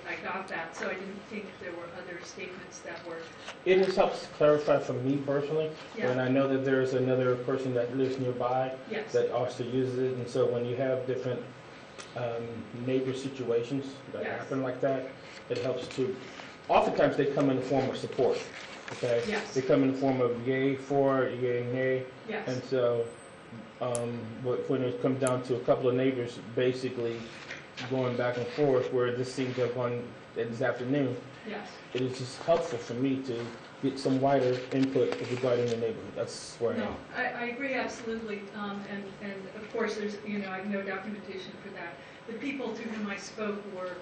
I got that, so I didn't think there were other statements that were... It just helps clarify for me personally, when I know that there's another person that lives nearby that also uses it, and so when you have different neighbor situations that happen like that, it helps to, oftentimes they come in the form of support, okay? They come in the form of yay for, yay nay, and so but when it comes down to a couple of neighbors basically going back and forth, where this seems to have gone this afternoon, it is just helpful for me to get some wider input regarding the neighborhood. That's where I am. I agree absolutely, and of course there's, I have no documentation for that. The people to whom I spoke were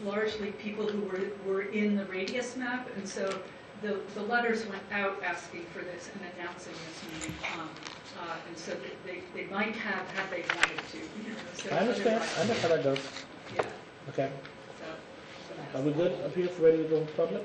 largely people who were in the radius map, and so the letters went out asking for this and announcing this meeting, and so they might have had they wanted to. So I understand. I know how that goes. Yeah. Okay. Are we good up here, ready to go public?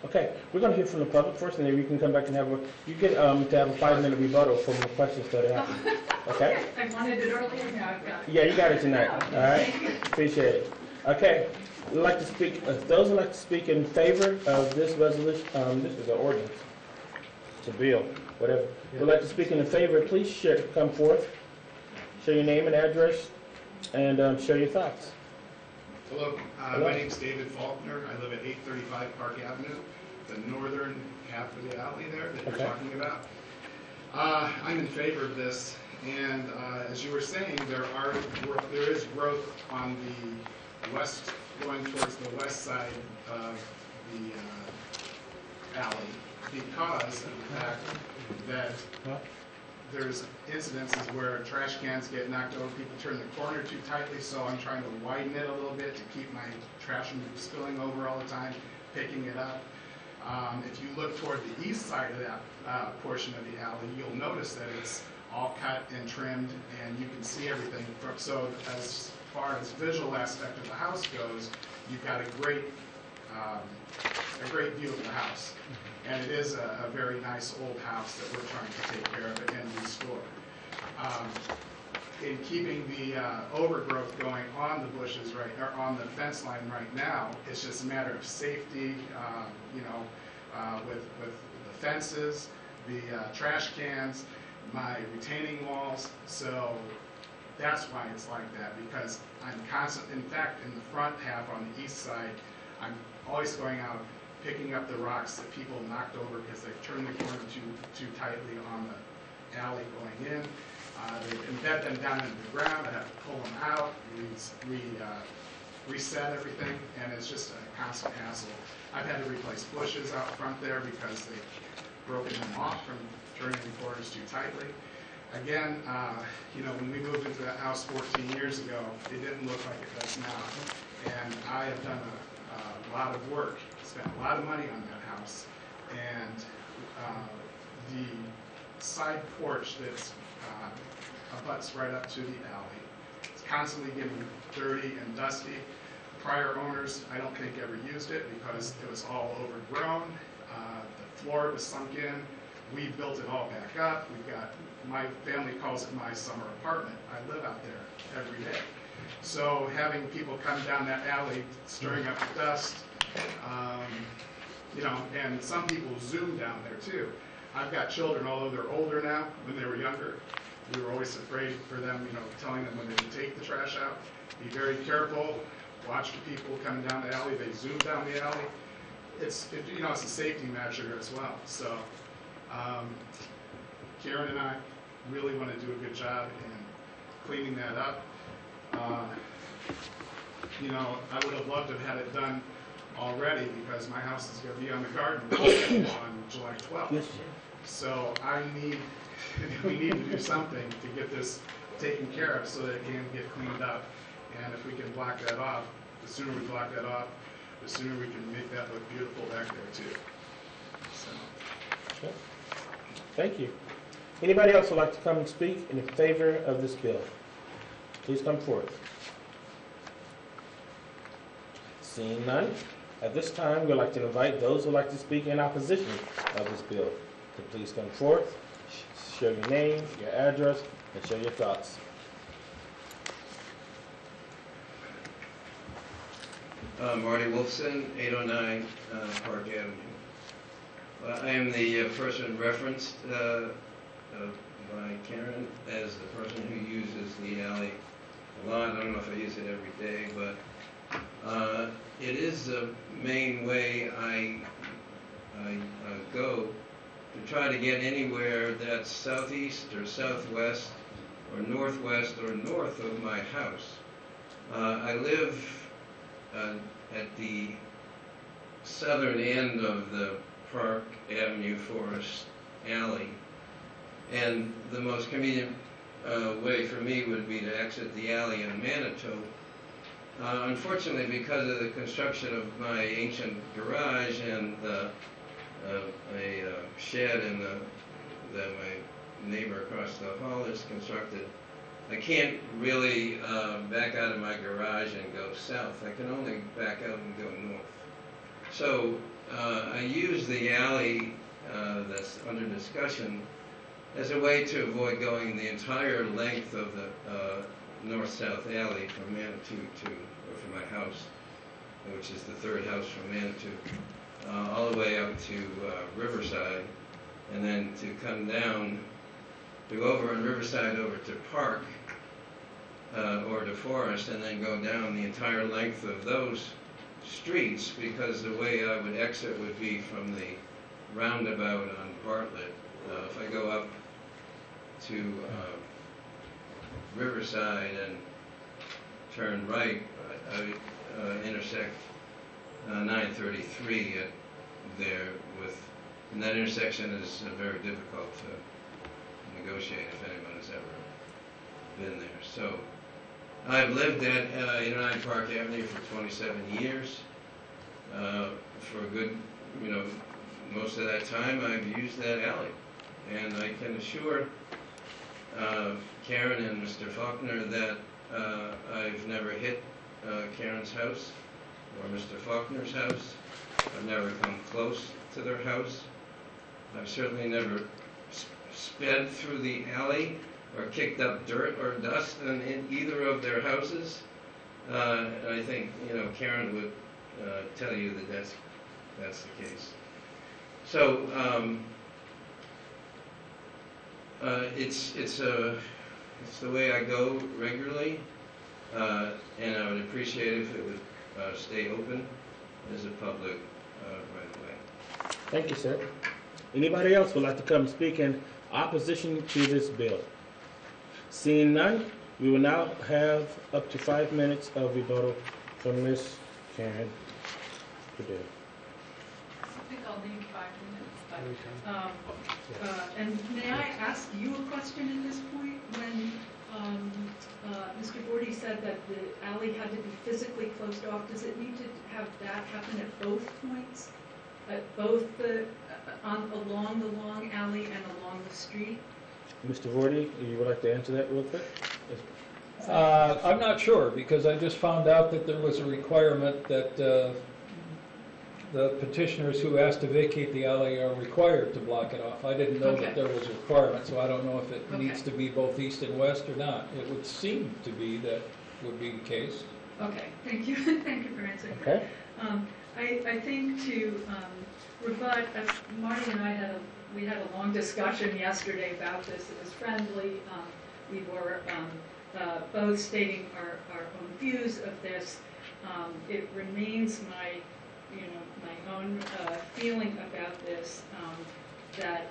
Okay, we're going to hear from the public first, and then we can come back and have you get to have a 5-minute rebuttal from the questions that are happening. Okay? I wanted it earlier, now I've got it. Yeah, you got it tonight. All right? Appreciate it. Okay, we'd like to speak, those who like to speak in favor of this resolution, this is an ordinance, it's a bill, whatever. Would like to speak in favor, please come forth, share your name and address, and share your thoughts. Hello, my name's David Faulkner. I live at 835 Park Avenue, the northern half of the alley there that you're talking about. I'm in favor of this, and as you were saying, there is growth on the west, going towards the west side of the alley, because of the fact that there's incidences where trash cans get knocked over, people turn the corner too tightly, so I'm trying to widen it a little bit to keep my trash from spilling over all the time, picking it up. If you look toward the east side of that portion of the alley, you'll notice that it's all cut and trimmed, and you can see everything. So as far as visual aspect of the house goes, you've got a great view of the house. And it is a very nice old house that we're trying to take care of and restore. In keeping the overgrowth going on the bushes or on the fence line right now, it's just a matter of safety, with the fences, the trash cans, my retaining walls. So that's why it's like that, because I'm constant. In fact, in the front half on the east side, I'm always going out picking up the rocks that people knocked over because they've turned the corner too tightly on the alley going in. They embed them down into the ground. I have to pull them out, reset everything, and it's just a constant hassle. I've had to replace bushes out front there because they've broken them off from turning the corners too tightly. Again, when we moved into that house 14 years ago, it didn't look like it does now, and I have done a lot of work, spent a lot of money on that house, and the side porch that's abuts right up to the alley, it's constantly getting dirty and dusty. Prior owners, I don't think ever used it because it was all overgrown. The floor was sunk in. We built it all back up. My family calls it my summer apartment. I live out there every day. So having people come down that alley stirring up the dust, and some people zoom down there too. I've got children, although they're older now. When they were younger, we were always afraid for them, telling them when they would take the trash out, be very careful, watch the people coming down the alley. They zoom down the alley. It's a safety measure as well. So Karen and I really want to do a good job in cleaning that up. I would have loved to have had it done already because my house is going to be on the garden on July 12th. Yes. So we need to do something to get this taken care of so that it can get cleaned up. And if we can block that off, the sooner we block that off, the sooner we can make that look beautiful back there too. So. Okay. Thank you. Anybody else would like to come and speak in favor of this bill? Please come forward. Seeing none, at this time we'd like to invite those who would like to speak in opposition of this bill to please come forth, show your name, your address, and share your thoughts. Marty Wolfson, 809 Park Avenue. I am the person referenced by Karen as the person who uses the alley a lot. I don't know if I use it every day, but it is the main way I go to try to get anywhere that's southeast or southwest or northwest or north of my house. I live at the southern end of the Park Avenue Forest Alley, and the most convenient way for me would be to exit the alley in Manitou. Unfortunately, because of the construction of my ancient garage and a shed that my neighbor across the hall has constructed, I can't really back out of my garage and go south. I can only back out and go north. So I use the alley that's under discussion as a way to avoid going the entire length of the north-south alley from Manitou from my house, which is the third house from Manitou, all the way up to Riverside, and then to come down, to go over on Riverside over to Park, or to Forest, and then go down the entire length of those streets, because the way I would exit would be from the roundabout on Bartlett. If I go up to Riverside and turn right, I intersect 933 there with, and that intersection is very difficult to negotiate if anyone has ever been there. So I've lived at 809 Park Avenue for 27 years. For a good, most of that time I've used that alley. And I can assure Karen and Mr. Faulkner that I've never hit Karen's house or Mr. Faulkner's house. I've never come close to their house. I've certainly never sped through the alley or kicked up dirt or dust in either of their houses. And I think, Karen would tell you that that's the case. So it's the way I go regularly, and I would appreciate it if it would stay open as a public right-of-way. Thank you, sir. Anybody else would like to come speak in opposition to this bill? Seeing none, we will now have up to 5 minutes of rebuttal from Ms. Karen Perdue. I think I'll need 5 minutes, but, and may I ask you a question at this point? When Mr. Gordy said that the alley had to be physically closed off, does it need to have that happen at both points? At both along the long alley and along the street? Mr. Gordy, you would like to answer that real quick? I'm not sure, because I just found out that there was a requirement that the petitioners who asked to vacate the alley are required to block it off. I didn't know that there was a requirement, so I don't know if it needs to be both east and west or not. It would seem to be that would be the case. Okay, thank you. Thank you for answering. Okay. I think to rebut, Marty and I had a long discussion yesterday about this. It was friendly. We were both stating our own views of this. It remains my own feeling about this, that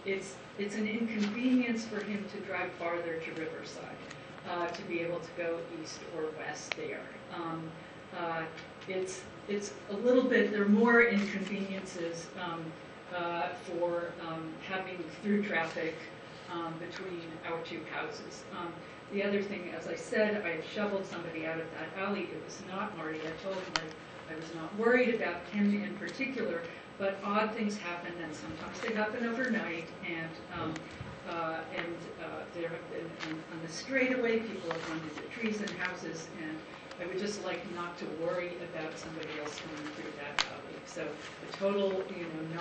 it's an inconvenience for him to drive farther to Riverside, to be able to go east or west there. It's a little bit, there are more inconveniences for having through traffic between our two houses. The other thing, as I said, I shoveled somebody out of that alley. It was not Marty. I told him I was not worried about him in particular, but odd things happen, and sometimes they happen overnight, and there have been on the straightaway, people have run into trees and houses, and I would just like not to worry about somebody else coming through that alley. So a total,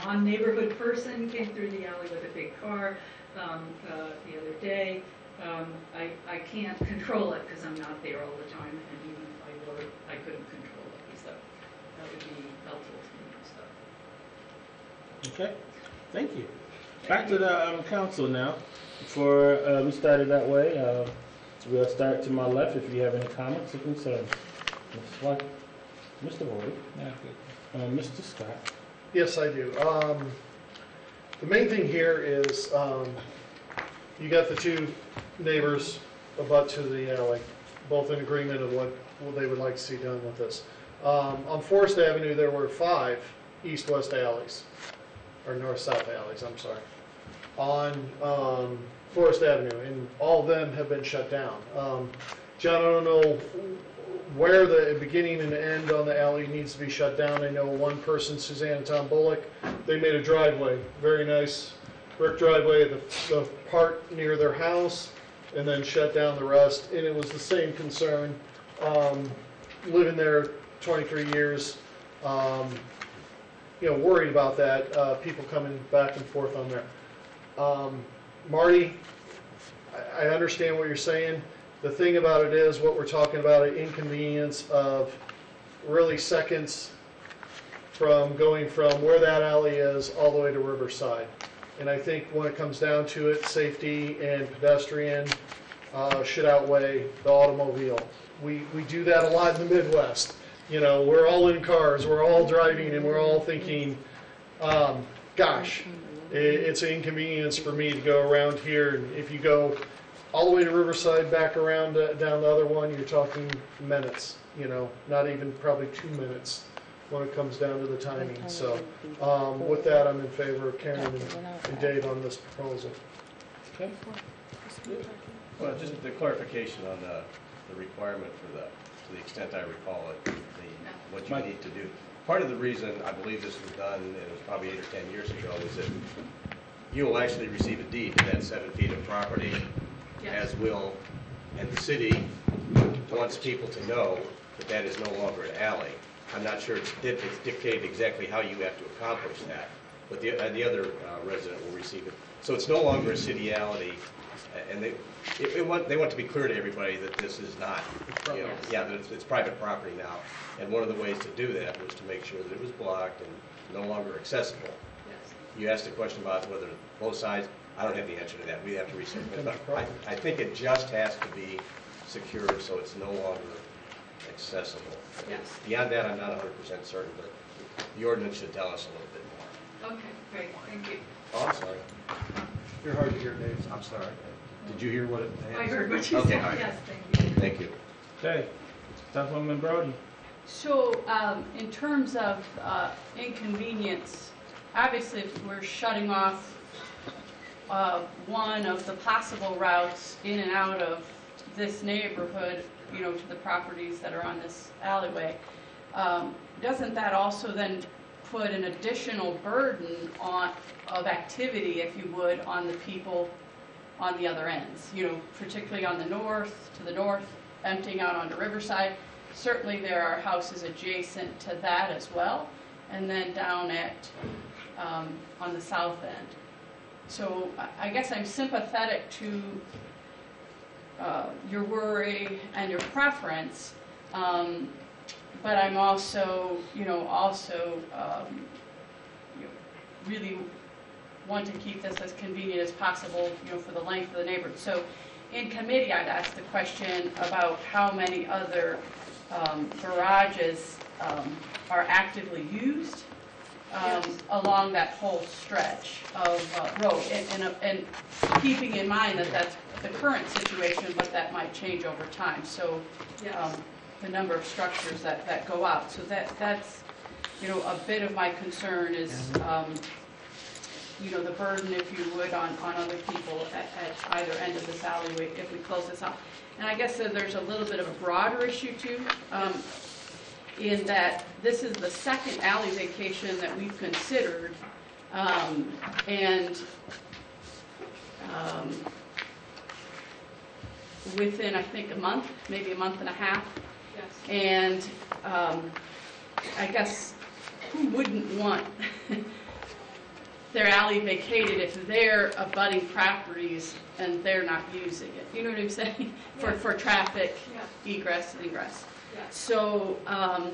non-neighborhood person came through the alley with a big car the other day. I can't control it because I'm not there all the time, and even if I were, I couldn't control it. So that would be helpful to me. So. Okay, thank you. Back to the council now. Before we started that way, we'll start to my left if you have any comments or concerns. Mr. Ward. Mr. Scott. Yes, I do. The main thing here is you got the two neighbors abut to the alley, both in agreement of what they would like to see done with this. On Forest Avenue, there were 5 east-west alleys, or north-south alleys, I'm sorry, on Forest Avenue, and all of them have been shut down. John, I don't know where the beginning and end on the alley needs to be shut down. I know one person, Suzanne and Tom Bullock, they made a driveway, very nice brick driveway, the part near their house, and then shut down the rest. And it was the same concern. Living there 23 years, worried about that, people coming back and forth on there. Marty, I understand what you're saying. The thing about it is, what we're talking about, an inconvenience of really seconds from going from where that alley is all the way to Riverside. And I think when it comes down to it, safety and pedestrian should outweigh the automobile. We do that a lot in the Midwest. We're all in cars, we're all driving, and we're all thinking, gosh, it's an inconvenience for me to go around here. And if you go all the way to Riverside, back around down the other one, you're talking minutes, not even probably 2 minutes when it comes down to the timing. So with that, I'm in favor of Karen and Dave on this proposal. Okay. Well, just the clarification on the requirement for to the extent I recall it, what you need to do. Part of the reason I believe this was done, and it was probably 8 or 10 years ago, is that you will actually receive a deed to that 7 feet of property, as will, and the city wants people to know that that is no longer an alley. I'm not sure it's dictated exactly how you have to accomplish that, but the other resident will receive it. So it's no longer a city alley, and they want to be clear to everybody that this is not, that it's private property now. And one of the ways to do that was to make sure that it was blocked and no longer accessible. Yes. You asked a question about whether both sides. I don't have the answer to that. We have to research it. But I think it just has to be secured so it's no longer accessible. Yes. Beyond that, I'm not 100% certain, but the ordinance should tell us a little bit more. Okay, great. Thank you. Oh, I'm sorry. You're hard to hear, Dave. I'm sorry. Did you hear what it had? I heard what you Okay, said. right. Yes, thank you. Thank you. Okay. Councilwoman Brody. So, in terms of inconvenience, obviously if we're shutting off one of the possible routes in and out of this neighborhood, to the properties that are on this alleyway, doesn't that also then put an additional burden of activity, if you would, on the people on the other ends, particularly on the north, emptying out onto Riverside. Certainly there are houses adjacent to that as well, and then down on the south end. So I guess I'm sympathetic to your worry and your preference, but I'm also, really want to keep this as convenient as possible, for the length of the neighborhood. So in committee, I'd asked the question about how many other garages are actively used along that whole stretch of road, and keeping in mind that that's the current situation, but that might change over time. So the number of structures that go out. So that's a bit of my concern is the burden, if you would, on other people at either end of this alleyway if we close this off. And I guess there's a little bit of a broader issue too, in that this is the second alley vacation that we've considered, and within, I think, a month, maybe a month and a half. Yes. And I guess who wouldn't want their alley vacated if they're abutting properties and they're not using it? You know what I'm saying? For traffic, egress and ingress. So I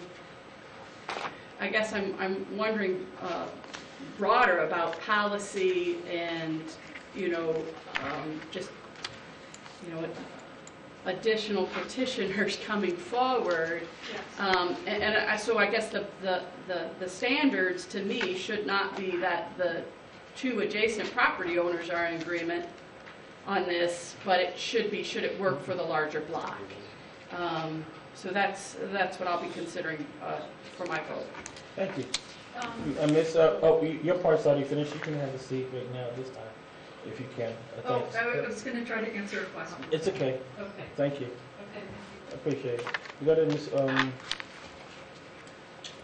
guess I'm wondering broader about policy and just additional petitioners coming forward. So I guess the standards to me should not be that the two adjacent property owners are in agreement on this, but it should be, should it work for the larger block? So that's what I'll be considering for my vote. Thank you. Miss, your part's already finished. You can have a seat right now this time, if you can. Thanks. I was going to try to answer a question. It's okay. Okay. Thank you. Okay. I appreciate it. We go to Miss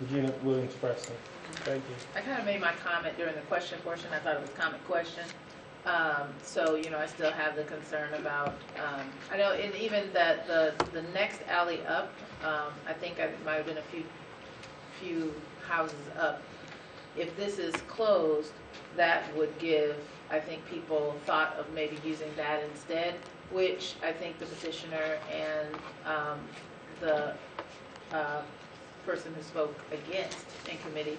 Regina Williams-Preston. Thank you. I kind of made my comment during the question portion. I thought it was comment question. So, I still have the concern about, I know, and even that the next alley up, I think it might have been a few houses up. If this is closed, that would give, I think, people thought of maybe using that instead, which I think the petitioner and the person who spoke against in committee,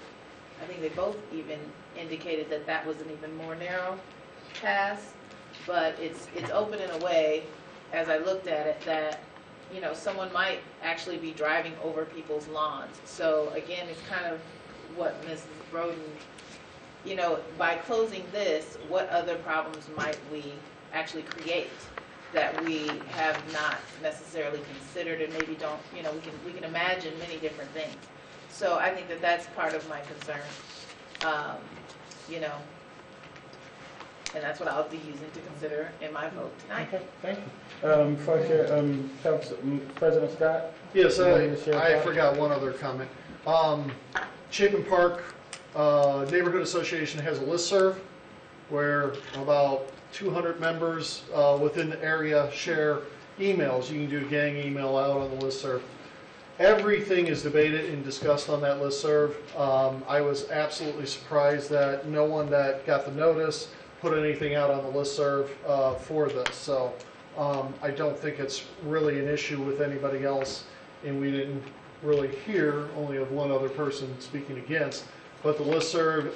I think they both even indicated that that was an even more narrow path, but it's open in a way, as I looked at it, that someone might actually be driving over people's lawns. So again, it's kind of what Mrs. Broden, by closing this, what other problems might we actually create that we have not necessarily considered and maybe don't, we can imagine many different things. So I think that that's part of my concern, and that's what I'll be using to consider in my vote tonight. Okay, thank you. Before I share, President Scott? Yes, I forgot one other comment. Chapin Park Neighborhood Association has a listserv where about 200 members within the area share emails. You can do a gang email out on the listserv. Everything is debated and discussed on that listserv. I was absolutely surprised that no one that got the notice put anything out on the listserv for this. So I don't think it's really an issue with anybody else, and we didn't really hear only of one other person speaking against. But the listserv,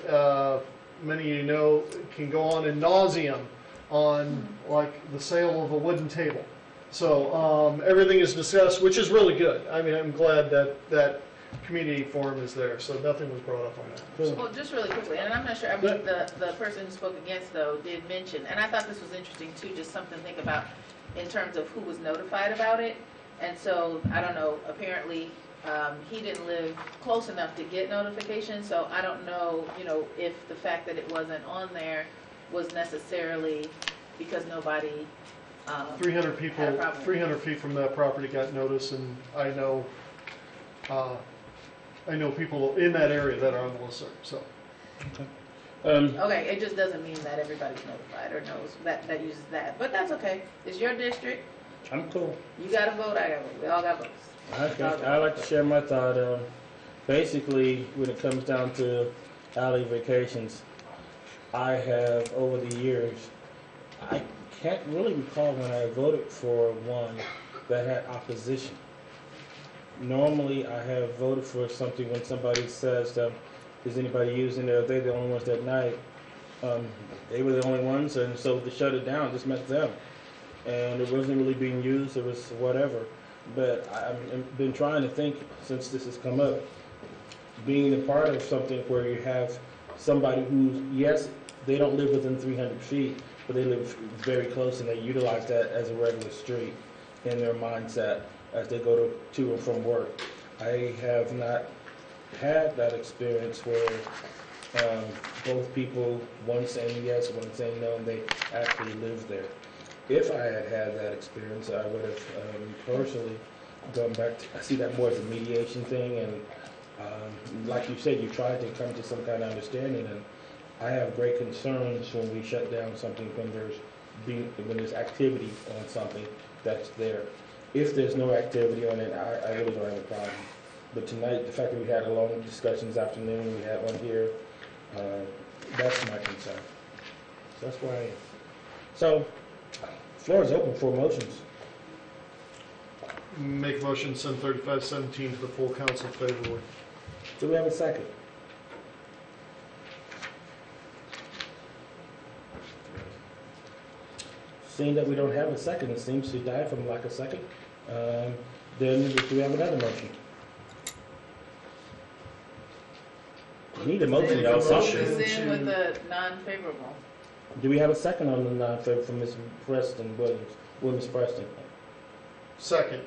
many of you know, can go on ad nauseum on like the sale of a wooden table. So everything is discussed, which is really good. I mean, I'm glad that community forum is there, so nothing was brought up on that. Well, just really quickly, and I'm not sure, the person who spoke against, though, did mention, and I thought this was interesting, too, just something to think about in terms of who was notified about it. And so, I don't know, apparently, he didn't live close enough to get notification, so I don't know, if the fact that it wasn't on there was necessarily because nobody 300 people, 300 feet from that property got notice, and I know people in that area that are on the listserv. So, okay. Okay, it just doesn't mean that everybody's notified or knows that uses that, but that's okay. It's your district. I'm cool. You got a vote, I got a vote. We all got votes. Okay, I like to share my thought. Basically, when it comes down to alley vacations, I have over the years, I can't really recall when I voted for one that had opposition. Normally, I have voted for something when somebody says, is anybody using it? Are they the only ones that night? They were the only ones, and so to shut it down just meant them. And it wasn't really being used, it was whatever. But I've been trying to think since this has come up, being a part of something where you have somebody who, yes, they don't live within 300 feet, but they live very close and they utilize that as a regular street in their mindset as they go to and from work. I have not had that experience where both people, one saying yes, one saying no, and they actually live there. If I had had that experience, I would have personally gone back to, I see that more as a mediation thing, and like you said, you tried to come to some kind of understanding, and I have great concerns when we shut down something when there's activity on something that's there. If there's no activity on it, I really don't have a problem. But tonight, the fact that we had a long discussion this afternoon, we had one here, that's my concern. So that's why I am. So, floor is open for motions. Make a motion, send 3517 to the full council favorably. Do we have a second? Seeing that we don't have a second, it seems to die from lack of second. Then do we have another motion? We need a motion, y'all. Vote this in with the non-favorable. Do we have a second on the non-favorable from Ms. Preston Williams Preston? Second.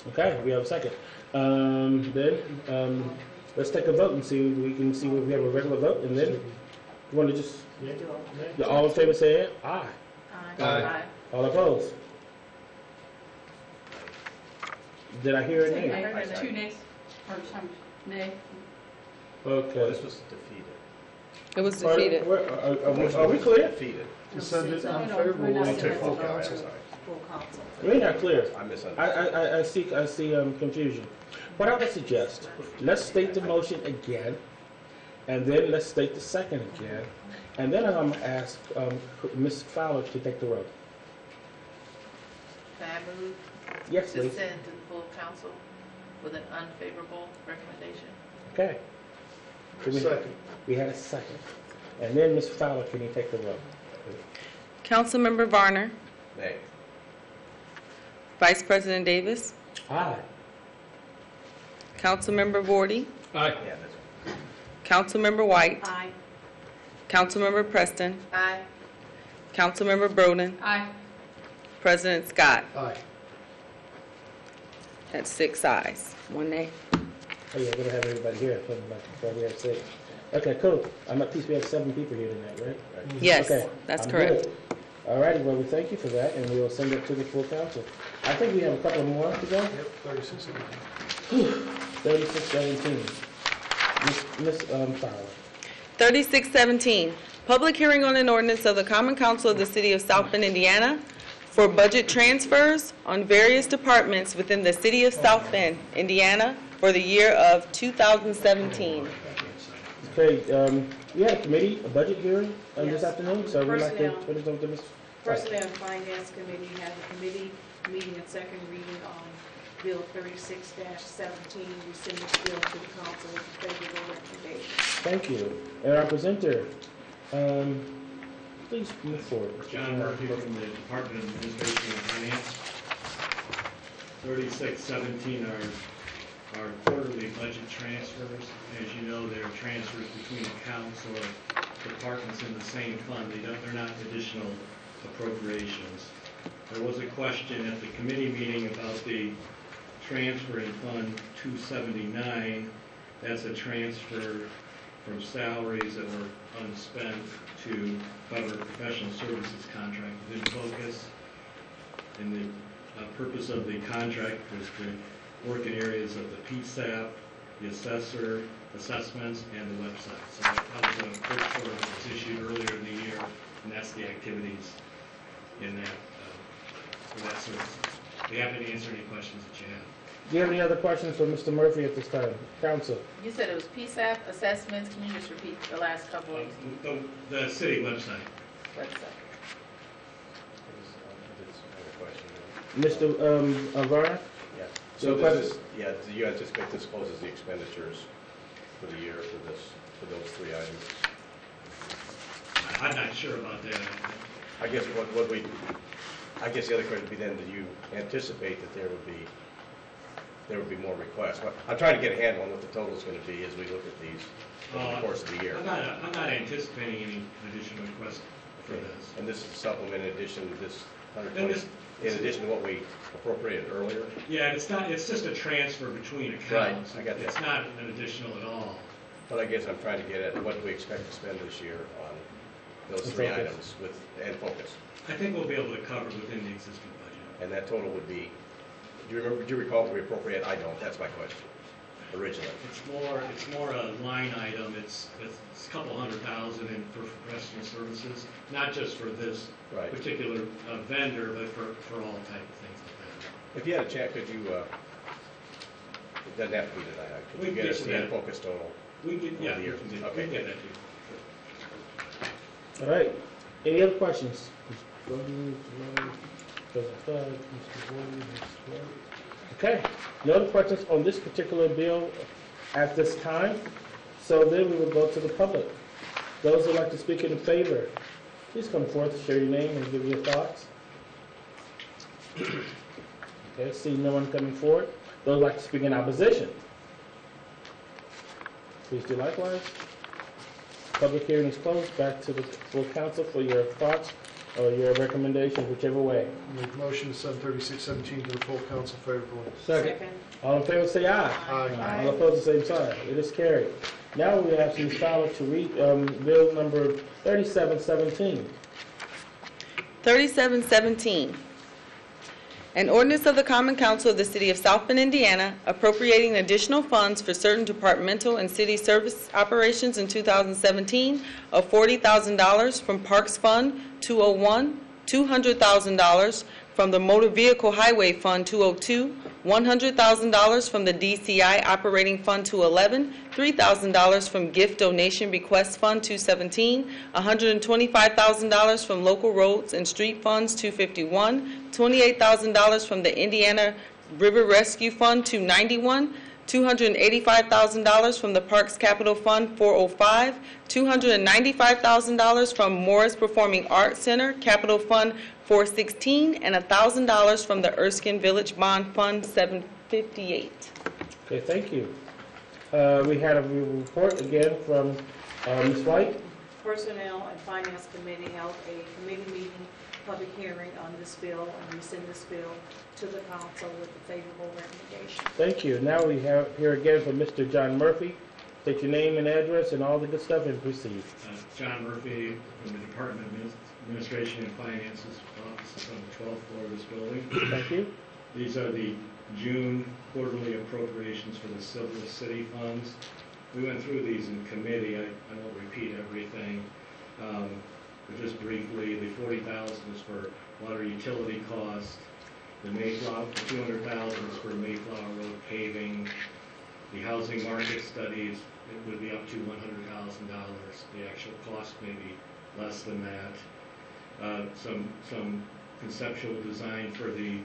Okay, we have a second. Then let's take a vote and see. We can see if we have a regular vote, and then you want to just all in favor say it? Aye. Aye. All opposed? Did I hear a I name? heard 2 nays, or some nay. Okay. This was defeated. It was defeated. Are we clear? Defeated. To send it unfavorably to full council. Full council. We're not clear. I misunderstood. I see confusion. What I would suggest, let's state the motion again, and then let's state the second again, and then I'm going to ask Ms. Fowler to take the roll. Can I move Yes, to please. send to the full council with an unfavorable recommendation? Okay. Second. We had a second. And then Ms. Fowler, can you take the roll? Councilmember Varner, Nay. Vice President Davis, Aye. Councilmember Vorty, Aye. Yeah, that's Councilmember White, Aye. Councilmember Preston, Aye. Councilmember Broden, Aye. President Scott. Aye. That's 6 ayes, 1 nay. Oh, yeah, we're going to have everybody here. Before we have 6. Okay, cool. I'm at peace. We have 7 people here tonight, right? Yes, Okay, that's I'm correct. good. All righty, well, we thank you for that, and we'll send it to the full council. I think we have a couple more to go. Yep, 36. 3617. Ms. Fowler. 3617, public hearing on an ordinance of the Common Council of the City of South Bend, Indiana, for budget transfers on various departments within the City of South Bend, Indiana, for the year of 2017. Okay, we had a budget hearing this afternoon, so we'd like to Personnel. turn it over to Ms. Personnel and Finance Committee had a committee meeting and second reading on Bill 36-17. We send this bill to the council with a favorable recommendation. Thank you. And our presenter, please move forward. John Murphy from the Department of Administration and Finance. 3617 are quarterly budget transfers. As you know, they're transfers between accounts or departments in the same fund. They're not additional appropriations. There was a question at the committee meeting about the transfer in Fund 279. That's a transfer from salaries that were unspent to cover professional services contract within Focus. And the purpose of the contract was to work in areas of the PSAP, the assessor, assessments, and the website. So that was a quick tour that was issued earlier in the year, and that's the activities in that, for that service. We happy to answer any questions that you have. Do you have any other questions for Mr. Murphy at this time? Council? You said it was PSAP assessments. Can you just repeat the last couple of The city website. website? Mr. Varner? Yeah. So So this is, yeah, do you anticipate this closes the expenditures for the year for those three items? I'm not sure about that. I guess I guess the other question would be then, do you anticipate that there would be more requests? But I'm trying to get a handle on what the total is going to be as we look at these over the course of the year. I'm not anticipating any additional requests for this. And this is a supplement in addition to this 120, in addition to what we appropriated earlier? Yeah, it's just a transfer between accounts. Right, I got that. It's not an additional at all. But I guess I'm trying to get at what do we expect to spend this year on those three items and focus. I think we'll be able to cover within the existing budget. And that total would be, do you recall what we appropriate? I don't, that's my question, originally. It's more a line item. It's a couple $100,000 in for professional services, not just for this particular vendor, but for all type of things like that. If you had a chat, could you, it doesn't have to be tonight, could you get us the end focus total? We can, yeah, we year? can Okay. get that to you. All right. Any other questions? Okay. No other questions on this particular bill at this time. So then we will go to the public. Those who would like to speak in favor, please come forth, share your name, and give your thoughts. Okay, see no one coming forward. Those who would like to speak in opposition, please do likewise. Public hearing is closed. Back to the full council for your thoughts or your recommendations, whichever way. Make motion 73617 to the full council favorably. Second. All in favor say aye. Aye. All opposed, the same sign. It is carried. Now we have Ms. Fowler to read bill number 3717. 3717, an ordinance of the Common Council of the City of South Bend, Indiana, appropriating additional funds for certain departmental and city service operations in 2017 of $40,000 from Parks Fund 201, $200,000 from the Motor Vehicle Highway Fund 202, $100,000 from the DCI Operating Fund 211, $3,000 from Gift Donation Request Fund 217, $125,000 from Local Roads and Street Funds 251, $28,000 from the Indiana River Rescue Fund 291, $285,000 from the Parks Capital Fund 405, $295,000 from Morris Performing Arts Center Capital Fund 416, and $1,000 from the Erskine Village Bond Fund 758. Okay, thank you. We had a report again from Ms. White. Personnel and Finance Committee held a committee meeting, public hearing on this bill, and we send this bill to the council with a favorable recommendation. Thank you. Now we have here again from Mr. John Murphy. State your name and address and all the good stuff and proceed. John Murphy from the Department of Administration and Finances office on the 12th floor of this building. Thank you. These are the June quarterly appropriations for the Silver City funds. We went through these in committee. I won't repeat everything. But just briefly, the $40,000 is for water utility costs. The Mayflower, $200,000 is for Mayflower Road paving. The housing market studies, it would be up to $100,000. The actual cost may be less than that. Some conceptual design for the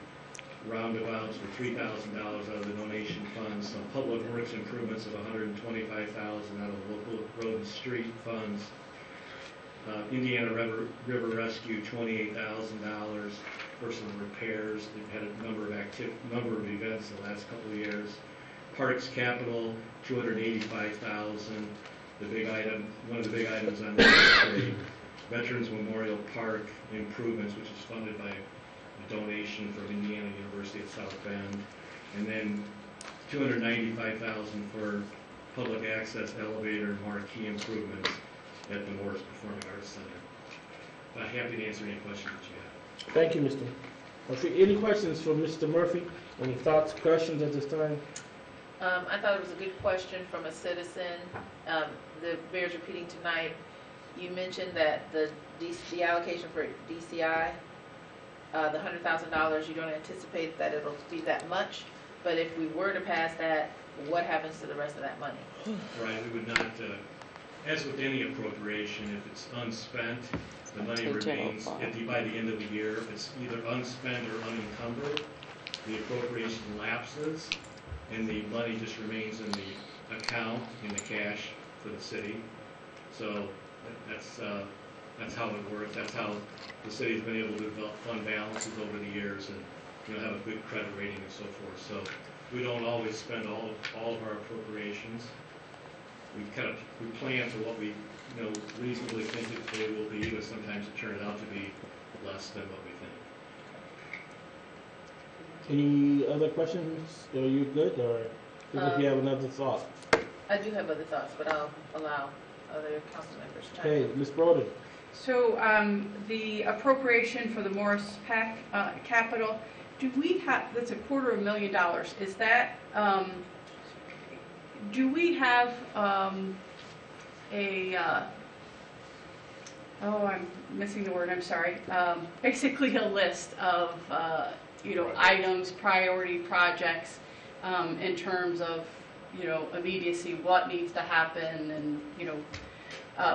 roundabouts for $3,000 out of the donation funds. Some public works improvements of $125,000 out of local road and street funds. Indiana River Rescue, $28,000 for some repairs. They've had a number of events the last couple of years. Parks Capital, $285,000. The big item, one of the big items on this is the Veterans Memorial Park improvements, which is funded by a donation from Indiana University at South Bend, and then $295,000 for public access elevator marquee improvements at the Morris Performing Arts Center. Happy to answer any questions that you have. Thank you, Mr. Murphy. Any questions for Mr. Murphy? Any thoughts, questions at this time? I thought it was a good question from a citizen. The bears repeating tonight. You mentioned that the allocation for DCI, the $100,000, you don't anticipate that it'll be that much. But if we were to pass that, what happens to the rest of that money? Right, we would not, as with any appropriation, if it's unspent, the money remains, by the end of the year, if it's either unspent or unencumbered, the appropriation lapses, and the money just remains in the account, in the cash for the city. So that's how it works. That's how the city's been able to develop fund balances over the years and have a good credit rating and so forth. So we don't always spend all of our appropriations. We plan for what we reasonably think they will be, but sometimes it turns out to be less than what we think. Any other questions? Are you good, or if you have another thought? I do have other thoughts, but I'll allow other council members to chime in. Okay, Ms. Broden. So the appropriation for the Morris Pack Capital, do we have, that's $250,000. Is that, do we have I'm missing the word, I'm sorry. Basically a list of, items, priority projects in terms of, immediacy, what needs to happen, and,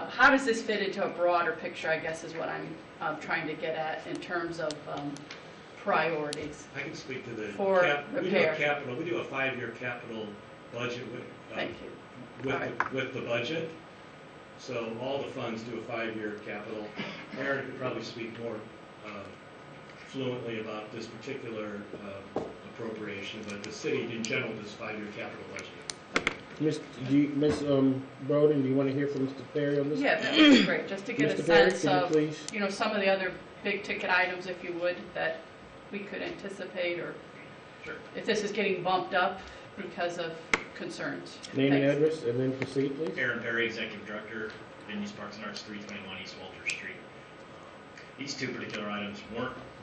how does this fit into a broader picture, I guess, is what I'm trying to get at in terms of priorities. I can speak to the for repair. We do a 5-year capital budget with, Thank you. with the budget. So all the funds do a 5-year capital. Aaron could probably speak more fluently about this particular appropriation, but the city in general does 5-year capital budget. Ms. Broden, do you want to hear from Mr. Perry on this? Yeah, that would be great, just to get Mr. a Perry, sense can of, you please? some of the other big ticket items, if you would, that we could anticipate, or if this is getting bumped up because of concerns. Name and Thanks. address, and then proceed, please. Aaron Perry, Executive Director, Venues Parks and Arts, 321 East Walter Street. These two particular items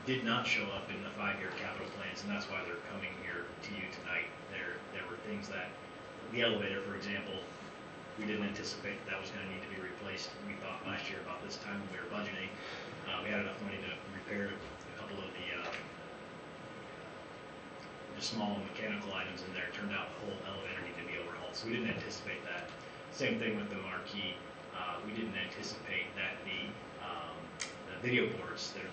did not show up in the 5-year capital plans, and that's why they're coming here to you tonight. There were things that, the elevator, for example, we didn't anticipate that was going to need to be replaced. We thought last year about this time when we were budgeting, we had enough money to repair a couple of the small mechanical items in there. It turned out the whole elevator needed to be overhauled, so we didn't anticipate that. Same thing with the marquee. We didn't anticipate that the video boards, they're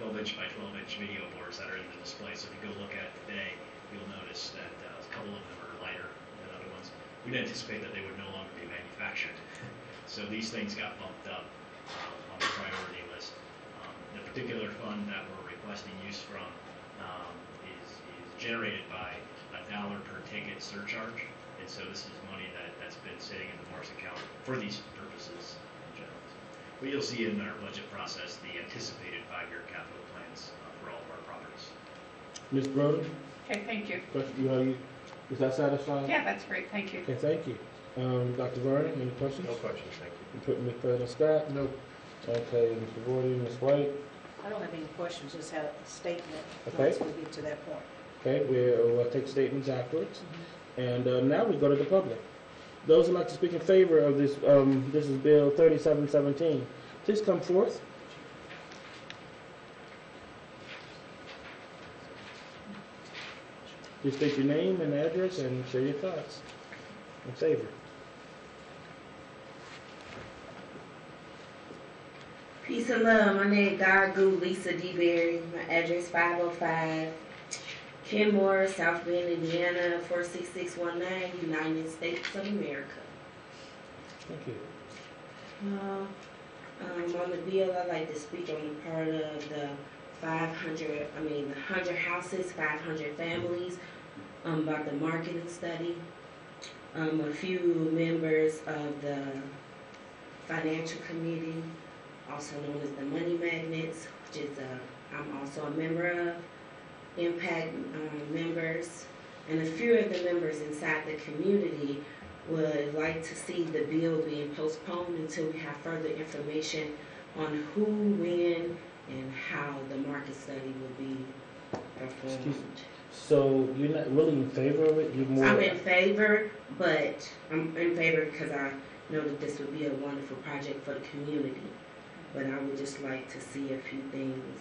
12-inch by 12-inch video boards that are in the display. So if you go look at it today, you'll notice that a couple of them are lighter than other ones. We didn't anticipate that they would no longer be manufactured. So these things got bumped up on the priority list. The particular fund that we're requesting use from is generated by $1 per ticket surcharge. And so this is money that's been sitting in the Morris account for these purposes in general. But you'll see in our budget process the anticipated 5-year capital plans for all of our properties. Ms. Broden? Okay, thank you. Is that satisfying? Yeah, that's great, thank you. Okay, thank you. Dr. Vernon, any questions? No questions, thank you. Ms. President Scott? No. Okay, Mr. Gordon, Ms. White? I don't have any questions, just have a statement Okay. once we get to that point. Okay, we'll take statements afterwards. And now we go to the public. Those who'd like to speak in favor of this, this is Bill 3717, please come forth. Just state your name and address and share your thoughts in favor. Peace and love. My name is Gargoo Lisa D. Berry. My address 505 Kenmore, South Bend, Indiana 46619, United States of America. Thank you. On the bill, I'd like to speak on the part of the 100 houses, 500 families, about the marketing study. A few members of the financial committee, also known as the money magnets, which is I'm also a member of, impact members, and a few of the members inside the community would like to see the bill being postponed until we have further information on who, when, and how the market study will be performed. So you're not really in favor of it? You're more. I'm in favor, but I'm in favor because I know that this would be a wonderful project for the community. But I would just like to see a few things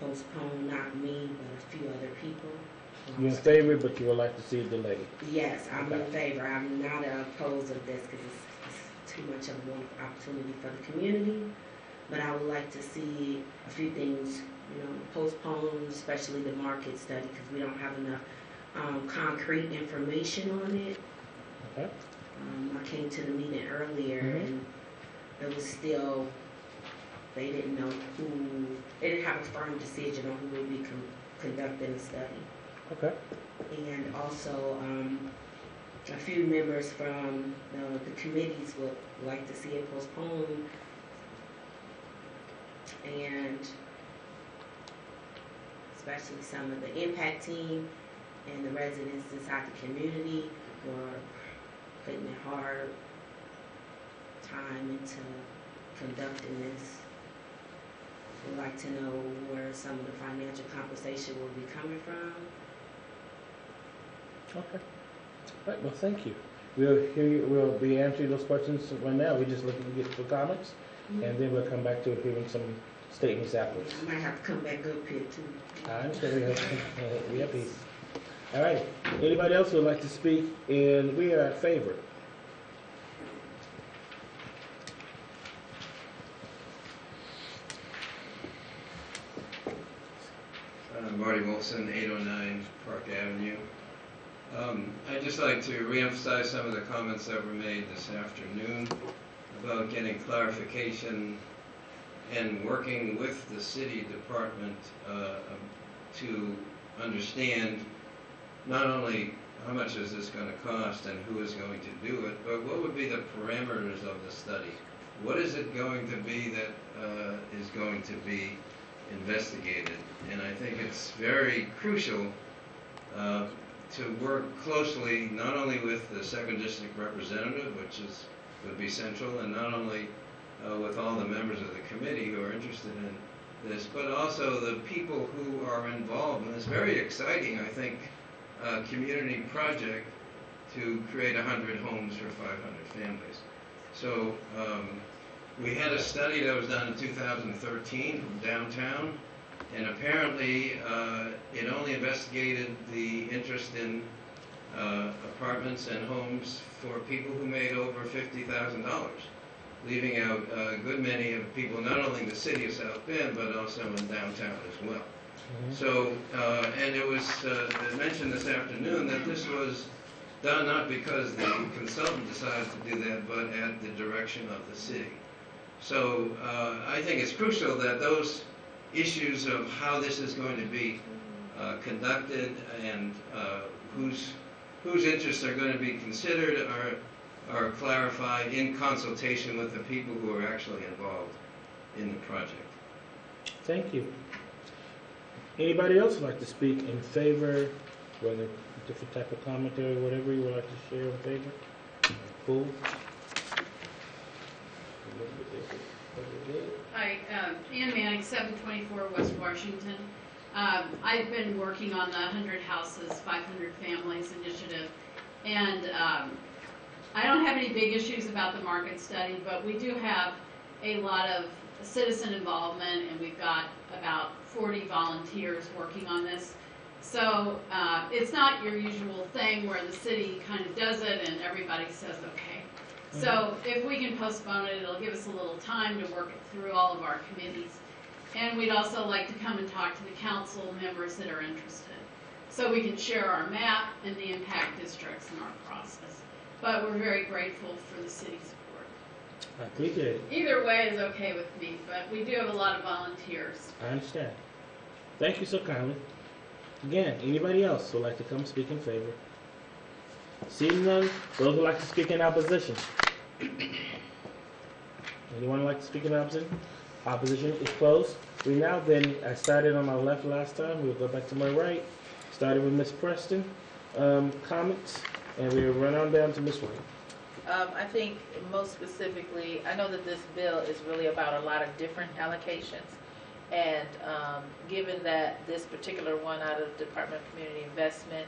postponed, not me, but a few other people. You're in favor, but you would like to see it delayed? Yes, I'm in Okay. favor. I'm not opposed of this because it's too much of a wonderful opportunity for the community. But I would like to see a few things, postponed, especially the market study, because we don't have enough concrete information on it. Okay. I came to the meeting earlier, and it was still, they didn't know they didn't have a firm decision on who would be conducting the study. Okay. And also, a few members from the committees would like to see it postponed. And especially some of the impact team and the residents inside the community were putting a hard time into conducting this. We'd like to know where some of the financial compensation will be coming from. Okay. All right, well, thank you. We'll be answering those questions right now. We're just looking to get some comments, and then we'll come back to hearing some statements afterwards. I might have to come back up here too. I understand. We have peace. All right. Anybody else who would like to speak? And we are in favor. Marty Wilson, 809 Park Avenue. I'd just like to reemphasize some of the comments that were made this afternoon about getting clarification and working with the city department to understand not only how much is this going to cost and who is going to do it, but what would be the parameters of the study? What is it going to be that is going to be investigated? And I think it's very crucial to work closely not only with the 2nd District representative, which would be central, and not only with all the members of the committee who are interested in this, but also the people who are involved in this very exciting, I think, community project to create 100 homes for 500 families. So we had a study that was done in 2013 from downtown, and apparently it only investigated the interest in apartments and homes for people who made over $50,000, leaving out a good many of people, not only in the city of South Bend, but also in downtown as well. So, and it was mentioned this afternoon that this was done not because the consultant decided to do that, but at the direction of the city. So I think it's crucial that those issues of how this is going to be conducted and whose interests are going to be considered are clarified in consultation with the people who are actually involved in the project. Thank you. Anybody else would like to speak in favor, whether different type of commentary or whatever you would like to share in favor? Cool. Hi, Ann Manning, 724 West Washington. I've been working on the 100 Houses, 500 Families initiative, and I don't have any big issues about the market study, but we do have a lot of citizen involvement, and we've got about 40 volunteers working on this. So it's not your usual thing where the city kind of does it and everybody says okay. So if we can postpone it, it'll give us a little time to work it through all of our committees. And we'd also like to come and talk to the council members that are interested, so we can share our map and the impact districts in our process. But we're very grateful for the city's support. I appreciate it. Either way is okay with me, but we do have a lot of volunteers. I understand. Thank you so kindly. Again, anybody else would like to come speak in favor? Seeing none, those who like to speak in opposition? Anyone like to speak in opposition? Opposition is closed. We now then, I started on my left last time, we'll go back to my right. Started with Ms. Preston, comments, and we'll run on down to Ms. White. I think most specifically, I know that this bill is really about a lot of different allocations, And given that this particular one out of Department of Community Investment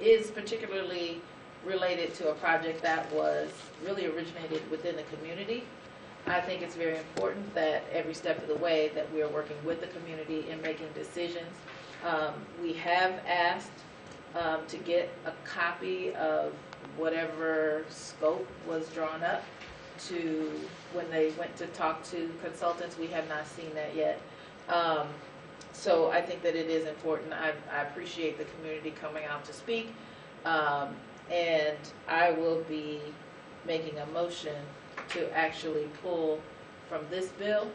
is particularly related to a project that was really originated within the community, I think it's very important that every step of the way that we are working with the community in making decisions. We have asked to get a copy of whatever scope was drawn up to when they went to talk to consultants. We have not seen that yet. So I think that it is important. I appreciate the community coming out to speak. And I will be making a motion to actually pull from this bill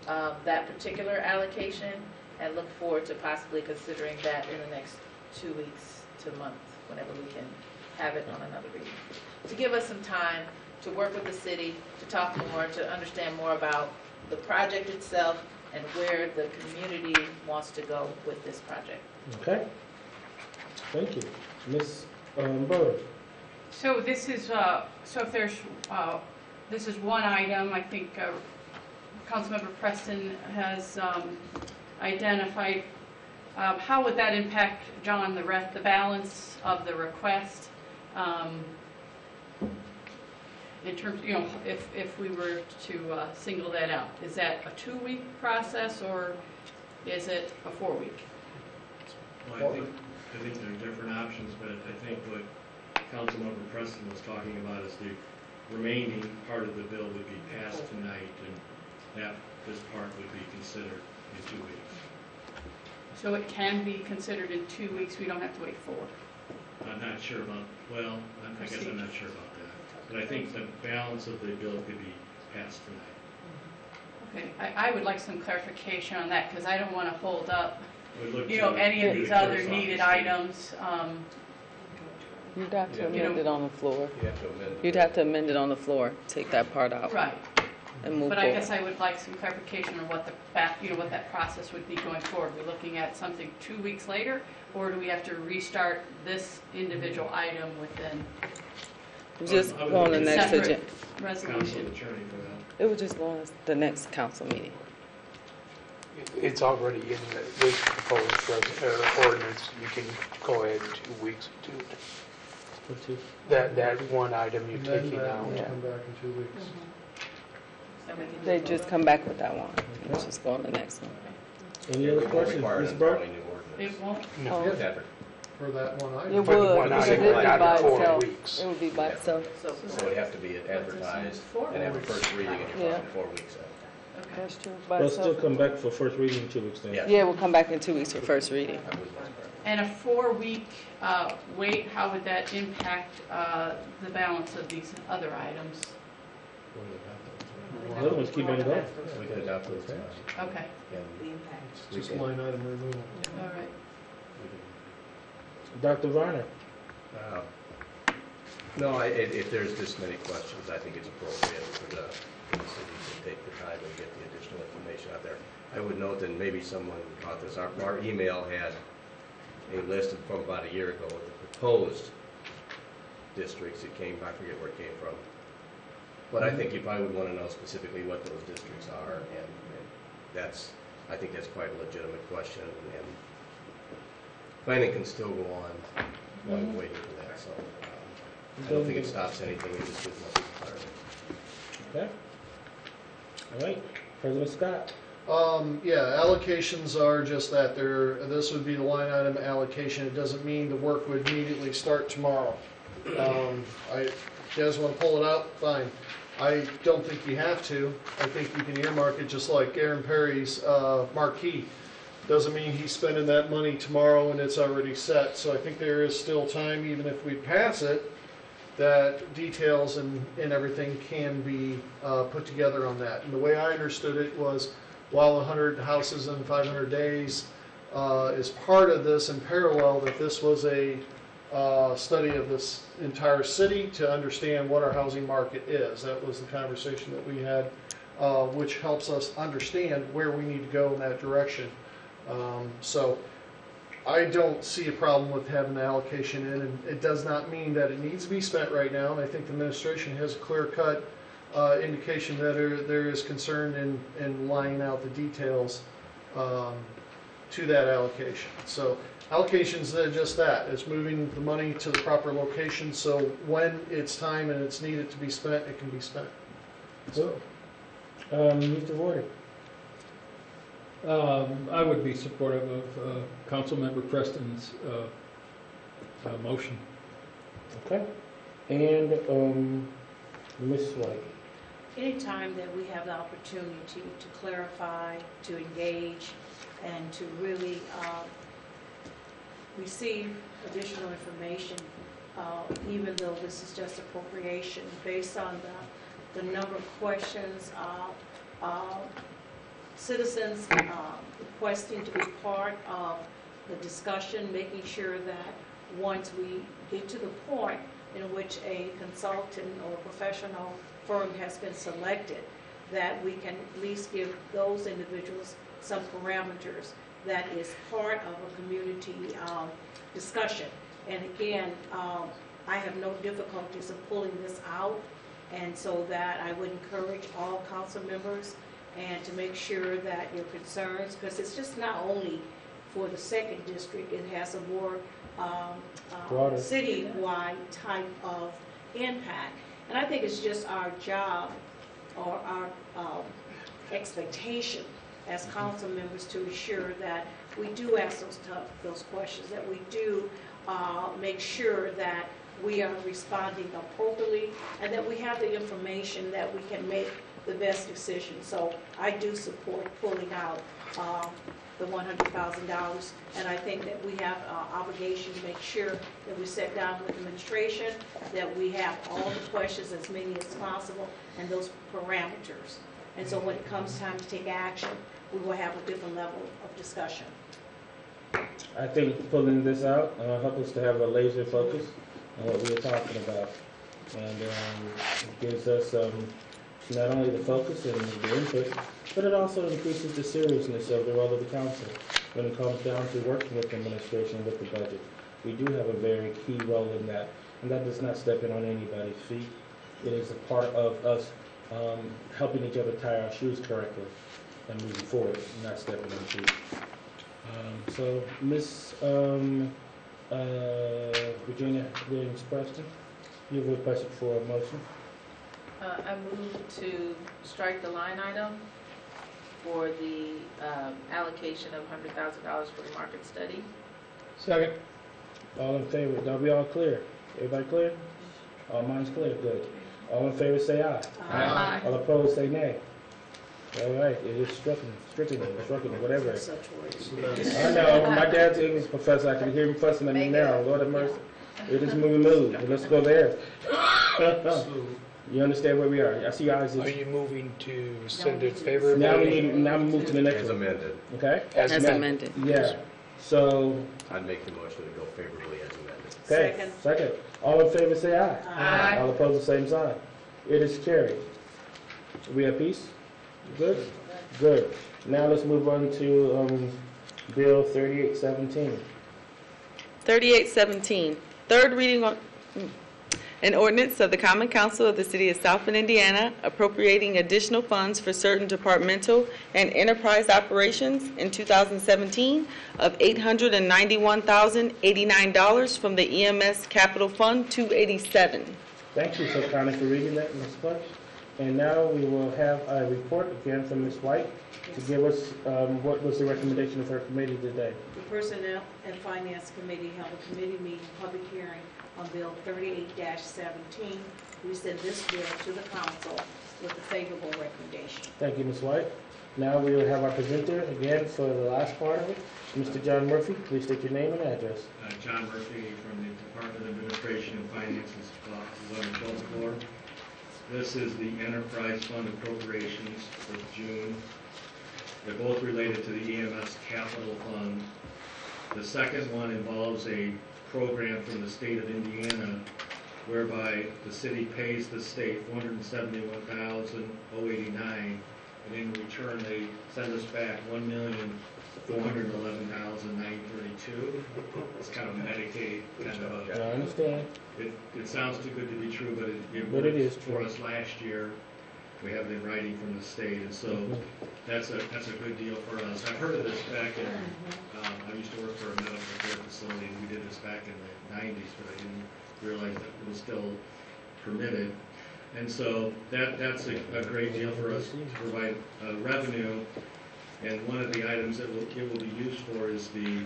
that particular allocation, and look forward to possibly considering that in the next 2 weeks to a month, whenever we can have it on another reading. To give us some time to work with the city, to talk more, to understand more about the project itself and where the community wants to go with this project. Okay. Thank you. Ms. Bird. So this is, so if there's, this is one item, I think Councilmember Preston has identified. How would that impact, John, the balance of the request? In terms, you know, if we were to single that out, is that a 2-week process or is it a 4-week? Well, I think there are different options, but I think what Councilmember Preston was talking about is the remaining part of the bill would be passed tonight, and that this part would be considered in 2 weeks. So it can be considered in 2 weeks. We don't have to wait 4. I'm not sure about, well, I guess I'm not sure about that. But I think the balance of the bill could be passed tonight. Okay, I would like some clarification on that because I don't want to hold up, We'd you know, any of these other needed items. You'd have to amend it on the floor. You have to amend it. You'd have to amend it on the floor, take that part out. Right. And move But forward. I guess I would like some clarification on what what that process would be going forward. We're looking at something 2 weeks later, or do we have to restart this individual item within Just go on the next separate agenda. resolution? It would just go on the next council meeting. It's already in this proposed ordinance. You can go ahead 2 weeks to that one item you're taking out. Come back in 2 weeks. They just come back with that one. Let's just go on the next one. Any other questions, Ms. Burke? It won't? No. For that one item. It For the would, one because item, it would be not by in 4 itself. weeks. It would be by itself. So it would have to be advertised and have a first reading, and you're talking 4 weeks out. That's true. By We'll still itself. come back for first reading in 2 weeks then. Yeah, we'll come back in 2 weeks for first reading. And a 4-week wait, how would that impact the balance of these other items? The other ones keep on going. We could adopt those now. Okay, It's just line item removal. all right. Dr. Varner? No, if there's this many questions, I think it's appropriate for the city to take the time and get the additional information out there. I would note that maybe someone caught this. Our email had a list from about a year ago of the proposed districts. It came, I forget where it came from. But I think you probably would want to know specifically what those districts are, and that's, I think that's quite a legitimate question, and planning can still go on while we're waiting for that, so I don't think it stops anything, it just gives more clarity. Okay. All right. President Scott? Yeah, allocations are just that. This would be the line item allocation. It doesn't mean the work would immediately start tomorrow. If you guys want to pull it out, fine. I don't think you have to. I think you can earmark it just like Aaron Perry's marquee. Doesn't mean he's spending that money tomorrow and it's already set. So I think there is still time, even if we pass it, that details and everything can be put together on that. And the way I understood it was, while 100 houses in 500 days is part of this, in parallel, that this was a study of this entire city to understand what our housing market is. That was the conversation that we had, which helps us understand where we need to go in that direction. So I don't see a problem with having the allocation in, and it does not mean that it needs to be spent right now. And I think the administration has a clear-cut indication that there is concern in laying out the details to that allocation. So allocations are just that. It's moving the money to the proper location, so when it's time and it's needed to be spent, it can be spent. So, Mr. Warden. I would be supportive of Councilmember Preston's motion. Okay. And Ms. White. Anytime that we have the opportunity to clarify, to engage, and to really receive additional information, even though this is just appropriation, based on the number of questions, citizens requesting to be part of the discussion, making sure that once we get to the point in which a consultant or professional firm has been selected, that we can at least give those individuals some parameters that is part of a community discussion. And again, I have no difficulties of pulling this out, and so that I would encourage all council members and to make sure that your concerns, because it's just not only for the second district, it has a more citywide type of impact. And I think it's just our job or our expectation as council members to ensure that we do ask those questions, that we do make sure that we are responding appropriately, and that we have the information that we can make the best decision. So I do support pulling out the $100,000, and I think that we have an obligation to make sure that we sit down with administration, that we have all the questions, as many as possible, and those parameters. And so when it comes time to take action, we will have a different level of discussion. I think pulling this out helps us to have a laser focus on what we are talking about. And it gives us not only the focus and the input, but it also increases the seriousness of the role of the council when it comes down to working with the administration with the budget. We do have a very key role in that, and that does not step in on anybody's feet. It is a part of us helping each other tie our shoes correctly and moving forward, not stepping on feet. So, Ms. Virginia Williams Preston, you've requested for a motion. I move to strike the line item for the allocation of $100,000 for the market study. Second. All in favor? Are we all clear? Everybody clear? All minds clear? Good. All in favor say aye. Aye. All opposed say nay. All right, it is stricken, whatever. I know, my dad's English professor, I can hear him fussing at me now, Lord have mercy. It is moving. Let's go there. You understand where we are? I see eyes. Are you moving to send it favorably? Now we move to the next As one. amended. Okay? As amended. Yeah. So. I'd make the motion to go favorably as amended. Okay. Second. All in favor say aye. Aye. All opposed the same sign. It is carried. We at peace? Good? Good. Now let's move on to Bill 3817. 3817, third reading on an ordinance of the Common Council of the City of South Bend, Indiana, appropriating additional funds for certain departmental and enterprise operations in 2017 of $891,089 from the EMS Capital Fund 287. Thank you so kindly for reading that, Ms. Clutch. And now we will have a report again from Ms. White to give us what was the recommendation of her committee today. The Personnel and Finance Committee held a committee meeting, public hearing on Bill 38-17. We sent this bill to the council with a favorable recommendation. Thank you, Ms. White. Now we will have our presenter again for the last part of it, Mr. John Murphy. Please state your name and address. John Murphy from the Department of Administration and Finances, 1112th floor. This is the Enterprise Fund appropriations for June. They're both related to the EMS Capital Fund. The second one involves a program from the state of Indiana whereby the city pays the state $471,089, and in return they send us back $1,411,932. It's kind of Medicaid, kind of a... I understand. It sounds too good to be true, but it is for us last year. We have it in writing from the state, and so that's a good deal for us. I've heard of this back in, I used to work for a medical care facility, and we did this back in the 90s, but I didn't realize that it was still permitted. And so that's a great deal for us to provide revenue. And one of the items that it will be used for is the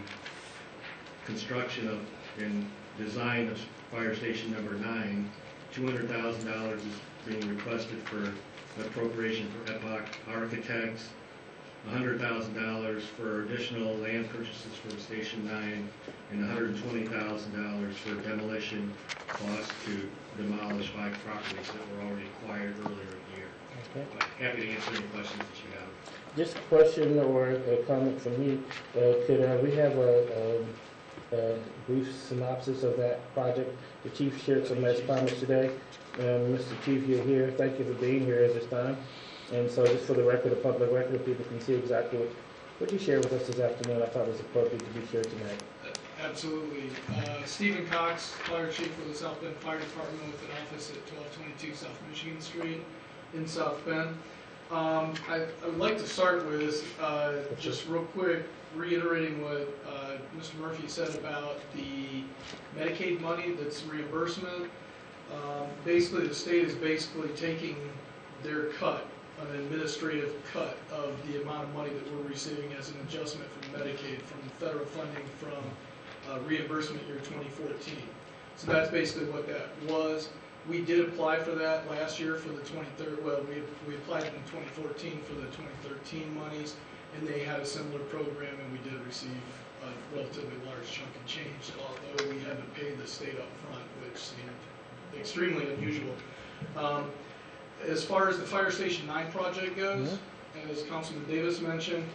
construction of and design of Fire Station number 9. $200,000 is being requested for an appropriation for Epoch Architects, $100,000 for additional land purchases for Station 9, and $120,000 for demolition costs to demolish 5 properties that were already acquired earlier in the year. Okay. Happy to answer any questions that you have. Just a question or a comment from me. Could we have a brief synopsis of that project? The chief shared some nice comments today. Mr. Chief, you're here. Thank you for being here at this time. And so just for the record, the public record, people can see exactly what you shared with us this afternoon. I thought it was appropriate to be shared tonight. Absolutely. Stephen Cox, Fire Chief for the South Bend Fire Department with an office at 1222 South Michigan Street in South Bend. I would like to start with just real quick reiterating what Mr. Murphy said about the Medicaid money that's reimbursement. Basically, the state is basically taking their cut, an administrative cut of the amount of money that we're receiving as an adjustment from Medicaid, from federal funding from reimbursement year 2014. So that's basically what that was. We did apply for that last year for the 2013, well, we applied in 2014 for the 2013 monies, and they had a similar program, and we did receive a relatively large chunk of change, although we had to pay the state up front, which seemed extremely unusual. As far as the Fire Station 9 project goes, as Councilman Davis mentioned,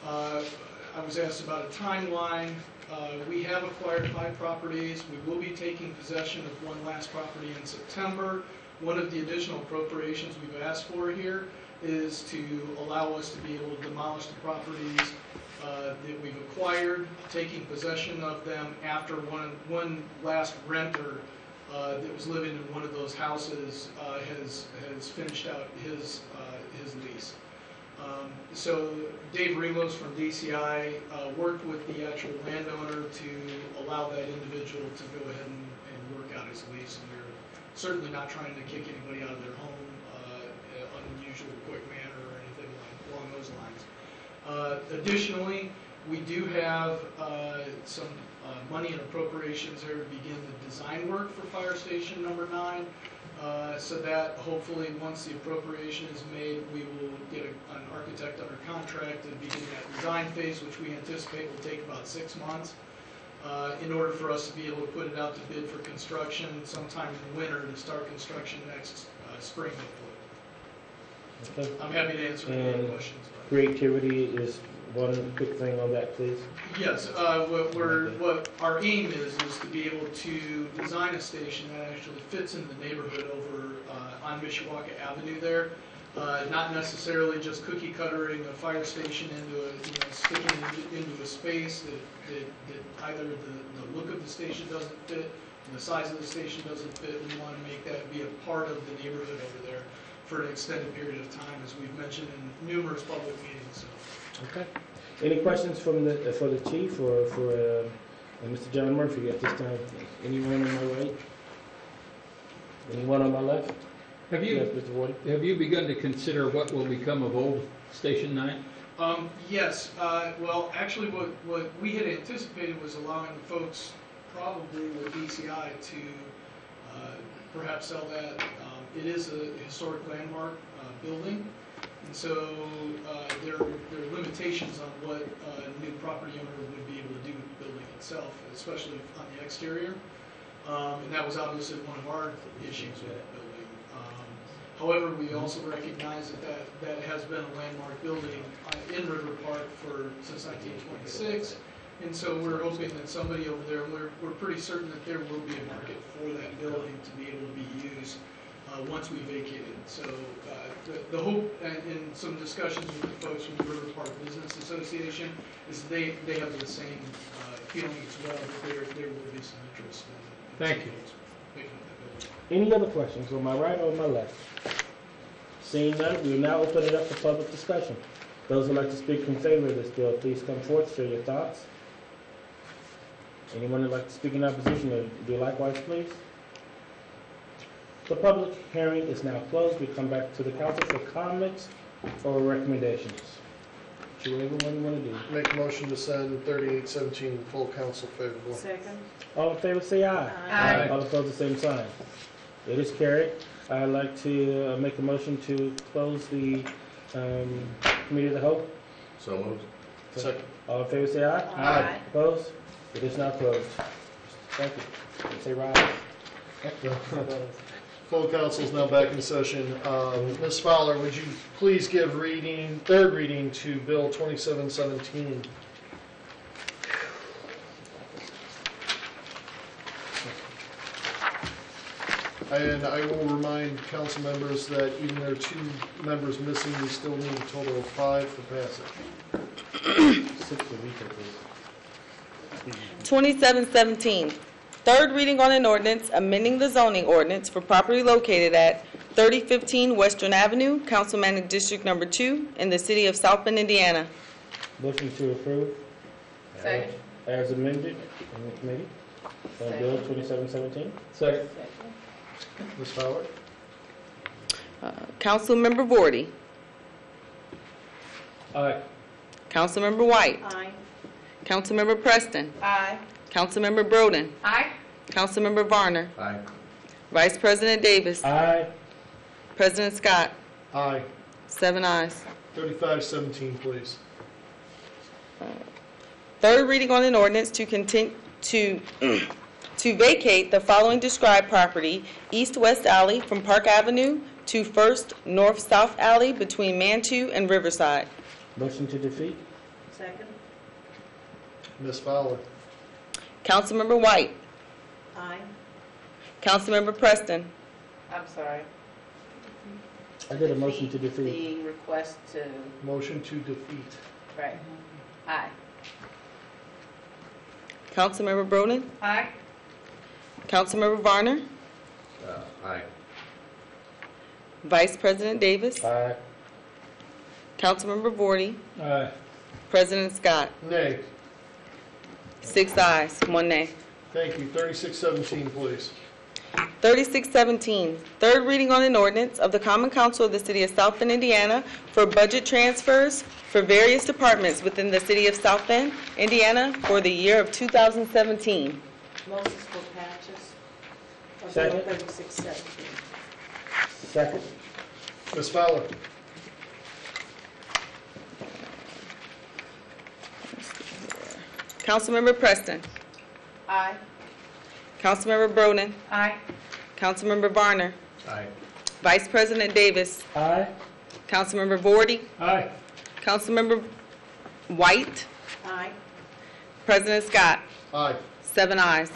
I was asked about a timeline. We have acquired 5 properties. We will be taking possession of one last property in September. One of the additional appropriations we've asked for here is to allow us to be able to demolish the properties that we've acquired, taking possession of them after one last renter that was living in one of those houses has finished out his lease. So Dave Ringlos from DCI worked with the actual landowner to allow that individual to go ahead and work out his lease. And we're certainly not trying to kick anybody out of their home in an unusual, quick manner or anything along those lines. Additionally, we do have some money and appropriations there to begin the design work for Fire Station number 9. So that hopefully once the appropriation is made, we will get an architect under contract and begin that design phase, which we anticipate will take about 6 months in order for us to be able to put it out to bid for construction sometime in the winter to start construction next spring, hopefully. Okay. I'm happy to answer any questions. Creativity is one quick thing on that, please. Yes, what our aim is to be able to design a station that actually fits in the neighborhood over on Michiana Avenue there. Not necessarily just cookie cuttering a fire station into sticking it into a space that either the look of the station doesn't fit, and the size of the station doesn't fit. We want to make that be a part of the neighborhood over there for an extended period of time, as we've mentioned in numerous public meetings. So. Okay. Any questions for the chief or for Mr. John Murphy at this time? Anyone on my right? Anyone on my left? Have you begun to consider what will become of old Station 9? Yes. Well, actually, what we had anticipated was allowing the folks, probably with DCI, to perhaps sell that. It is a historic landmark building. And so there are limitations on what a new property owner would be able to do with the building itself, especially on the exterior. And that was obviously one of our issues with that building. However, we also recognize that has been a landmark building in River Park since 1926. And so we're hoping that somebody over there, we're pretty certain that there will be a market for that building to be able to be used once we vacate it. So the hope, and in some discussions with the folks from the River Park Business Association, is they have the same feeling as well, that there will be some interest in Thank you. Any other questions on my right or on my left? Seeing none, we will now open it up for public discussion. Those who would like to speak in favor of this bill, please come forth, share your thoughts. Anyone who would like to speak in opposition, do likewise, please. The public hearing is now closed. We come back to the council for comments or recommendations. Whatever one you want to do. Make a motion to send 3817 to full council favorable. Second. All in favor, say aye. Aye. All opposed, the same sign. It is carried. I'd like to make a motion to close the committee of the whole. So moved. Second. All in favor, say aye. Aye. Opposed? It is now closed. Thank you. Say rise. Full council is now back in session. Ms. Fowler, would you please give third reading to Bill 2717? And I will remind council members that even though 2 members missing, we still need a total of 5 for passage. 2717, third reading on an ordinance amending the zoning ordinance for property located at 3015 Western Avenue, Councilmanic District Number 2, in the city of South Bend, Indiana. Motion to approve. Second. As amended in the committee on Bill 2717. Second. Ms. Fowler? Councilmember Vorty. Aye. Councilmember White. Aye. Councilmember Preston. Aye. Councilmember Broden. Aye. Councilmember Varner. Aye. Vice President Davis. Aye. President Scott. Aye. 7 ayes. 3517, please. Third reading on an ordinance to vacate the following described property, east-west alley from Park Avenue to First North-South Alley between Manitou and Riverside. Motion to defeat. Second. Ms. Fowler? Councilmember White. Aye. Councilmember Preston. I'm sorry. I did a motion to defeat. The request to, Motion to defeat. right. Aye. Councilmember Broden. Aye. Councilmember Varner. Aye. Vice President Davis. Aye. Councilmember Vorty. Aye. President Scott. Nay. 6 ayes, 1 nay. Thank you. 3617, please. 3617, third reading on an ordinance of the Common Council of the City of South Bend, Indiana for budget transfers for various departments within the City of South Bend, Indiana for the year of 2017. Moses for patches. Of Second. Bill 3617. Second. Ms. Fowler? Councilmember Preston. Aye. Councilmember Broden. Aye. Councilmember Varner. Aye. Vice President Davis. Aye. Councilmember Vorty. Aye. Councilmember White. Aye. President Scott. Aye. 7 ayes.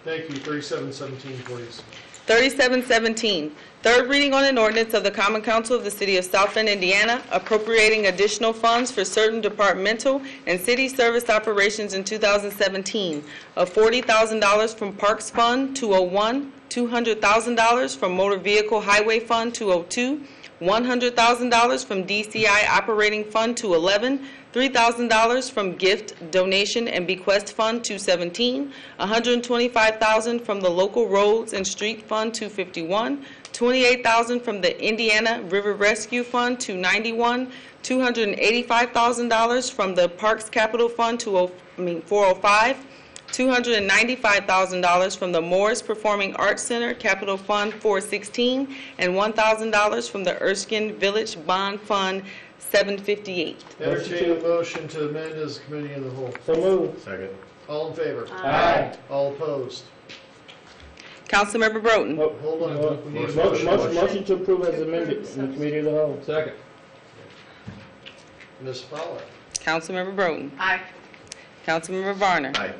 Thank you. 3717, please. 3717, third reading on an ordinance of the Common Council of the City of South Bend, Indiana, appropriating additional funds for certain departmental and city service operations in 2017 of $40,000 from Parks Fund 201, $200,000 from Motor Vehicle Highway Fund 202, $100,000 from DCI Operating Fund 211, $3,000 from Gift, Donation, and Bequest Fund 217, $125,000 from the Local Roads and Street Fund 251, $28,000 from the Indiana River Rescue Fund 291, $285,000 from the Parks Capital Fund 405, $295,000 from the Morris Performing Arts Center Capital Fund 416, and $1,000 from the Erskine Village Bond Fund 758. Entertain a motion to amend as committee in the whole. So moved. Second. All in favor? Aye. All opposed? Councilmember Broden. Hold on. We need a Motion to approve as amended in the committee of the whole. Second. Ms. Fowler? Councilmember Broden. Aye. Councilmember Varner. Aye.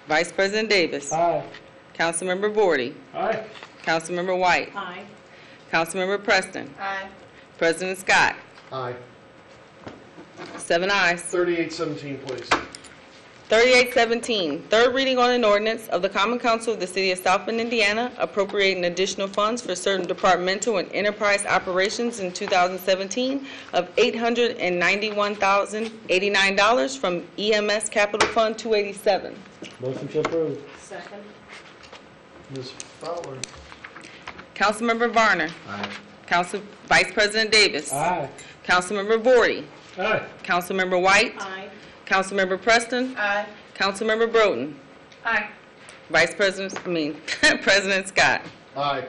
Vice President Davis. Aye. Councilmember Vorty. Aye. Councilmember White. Aye. Councilmember Preston. Aye. President Scott. Aye. 7 ayes. 3817, please. 3817, third reading on an ordinance of the Common Council of the City of South Bend, Indiana, appropriating additional funds for certain departmental and enterprise operations in 2017 of $891,089 from EMS Capital Fund 287. Motion to approve. Second. Ms. Fowler? Councilmember Varner. Aye. Vice President Davis. Aye. Councilmember Vorty. Aye. Councilmember White. Aye. Councilmember Preston. Aye. Councilmember Broden. Aye. President Scott. Aye.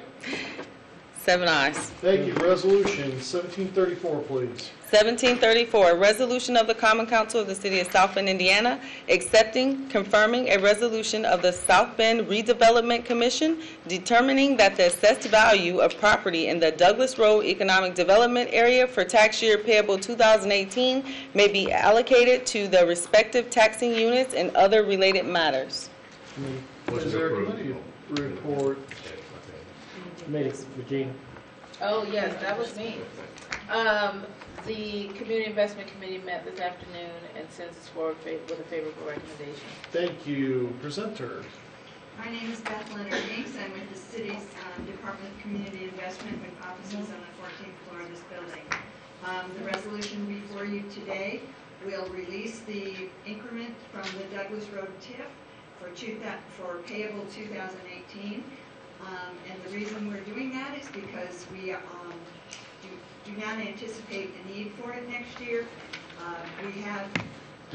7 ayes. Thank you. Resolution 1734, please. 1734, a resolution of the Common Council of the City of South Bend, Indiana, accepting, confirming a resolution of the South Bend Redevelopment Commission determining that the assessed value of property in the Douglas Road Economic Development Area for tax year payable 2018 may be allocated to the respective taxing units and other related matters. Is there a committee report? Committee, Regina. Oh, yes, that was me. The Community Investment Committee met this afternoon and sends us forward with a favorable recommendation. Thank you. Presenter. My name is Beth Leonard Inks. I'm with the city's Department of Community Investment with offices on the 14th floor of this building. The resolution before you today will release the increment from the Douglas Road TIF for payable 2018. And the reason we're doing that is because we do not anticipate a need for it next year. We have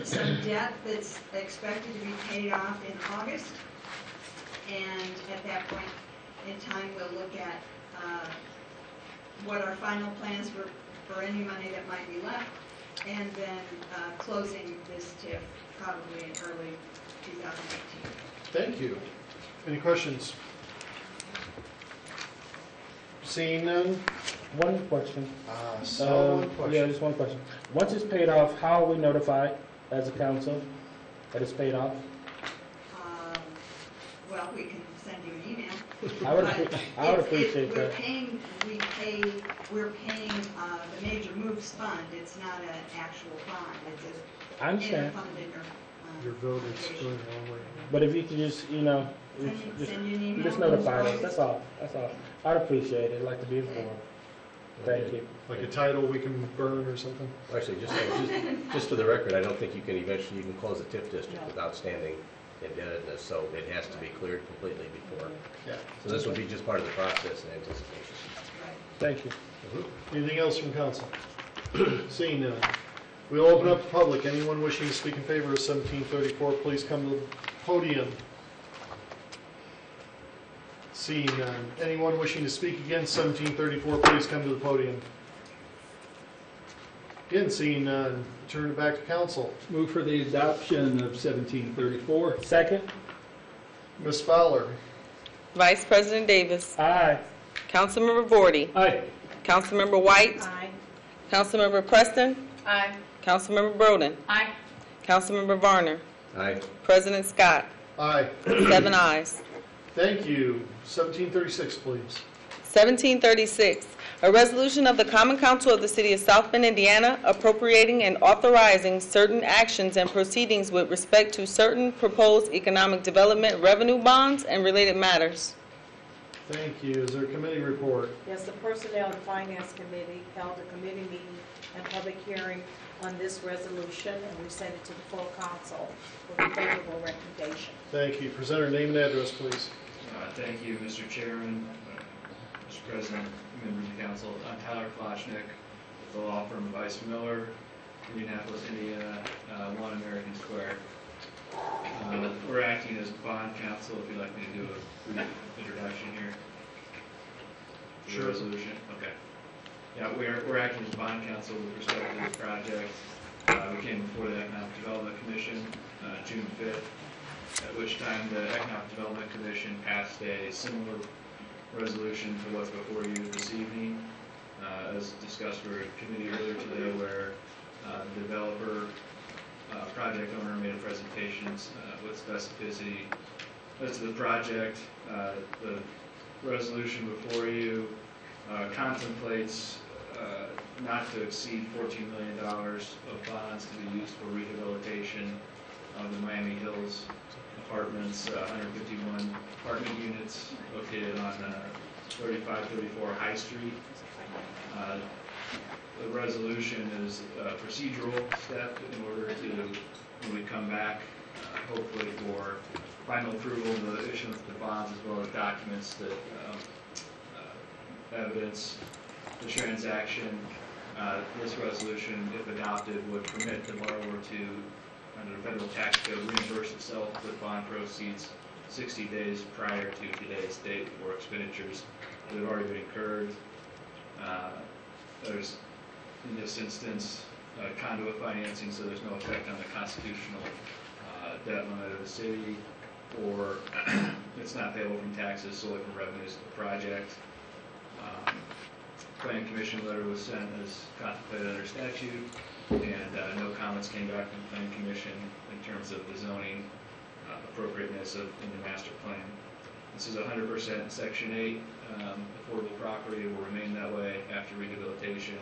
some debt that's expected to be paid off in August, and at that point in time we'll look at what our final plans for any money that might be left, and then closing this TIF probably in early 2018. Thank you. Any questions? Seeing none? One question. One question. Yeah, just one question. Once it's paid off, how are we notified as a council that it's paid off? Well, we can send you an email. I would appreciate that. We're paying the Major Moves Fund. It's not an actual bond. It's a I understand. interfunded Your vote is going all way. But if you could just, send you an email. just notify us. That's all. That's all. I'd appreciate it. I'd like to be informed. Thank you. Like a title we can burn or something? Actually, just for the record, I don't think you can close a TIF district without standing indebtedness, so it has to be cleared completely before. Yeah. So this would be just part of the process in anticipation. Thank you. Anything else from council? Seeing none. We'll open up the public. Anyone wishing to speak in favor of 1734, please come to the podium. Seeing none. Anyone wishing to speak against 1734, please come to the podium. Again, seeing none. Turn it back to council. Move for the adoption of 1734. Second. Ms. Fowler. Vice President Davis. Aye. Councilmember Vorty. Aye. Councilmember White. Aye. Councilmember Preston. Aye. Councilmember Broden. Aye. Councilmember Varner. Aye. President Scott. Aye. 7 ayes. Thank you. 1736, please. 1736, a resolution of the Common Council of the City of South Bend, Indiana, appropriating and authorizing certain actions and proceedings with respect to certain proposed economic development revenue bonds and related matters. Thank you. Is there a committee report? Yes, the Personnel and Finance Committee held a committee meeting and public hearing on this resolution, and we sent it to the full council with a favorable recommendation. Thank you. Presenter, name and address, please. Thank you, Mr. Chairman, Mr. President, members of the council. I'm Tyler Kloshnik with the law firm of Vice Miller, Indianapolis, Indiana, 1 American Square. We're acting as bond counsel, if you'd like me to do a brief introduction here. To Sure. the resolution? Okay. Yeah, we're acting as bond counsel with respect to this project. We came before the Economic Development Commission June 5th, at which time the Economic Development Commission passed a similar resolution to what's before you this evening. As discussed for a committee earlier today, where the developer, project owner made a presentation with specificity as to the project. The resolution before you contemplates not to exceed $14 million of bonds to be used for rehabilitation of the Miami 151 apartment units located on 3534 High Street. The resolution is a procedural step in order to, when we come back, hopefully for final approval of the issuance of the bonds as well as documents that evidence the transaction. This resolution, if adopted, would permit the borrower to, under the federal tax code, reimburse itself with bond proceeds 60 days prior to today's date for expenditures that have already been incurred. There's, in this instance, conduit financing, so there's no effect on the constitutional debt limit of the city, or it's not payable from taxes, solely from revenues of the project. Planning Commission letter was sent as contemplated under statute, and no comments came back from the Planning Commission in terms of the zoning appropriateness in the master plan. This is 100% Section 8 affordable property. It will remain that way after rehabilitation.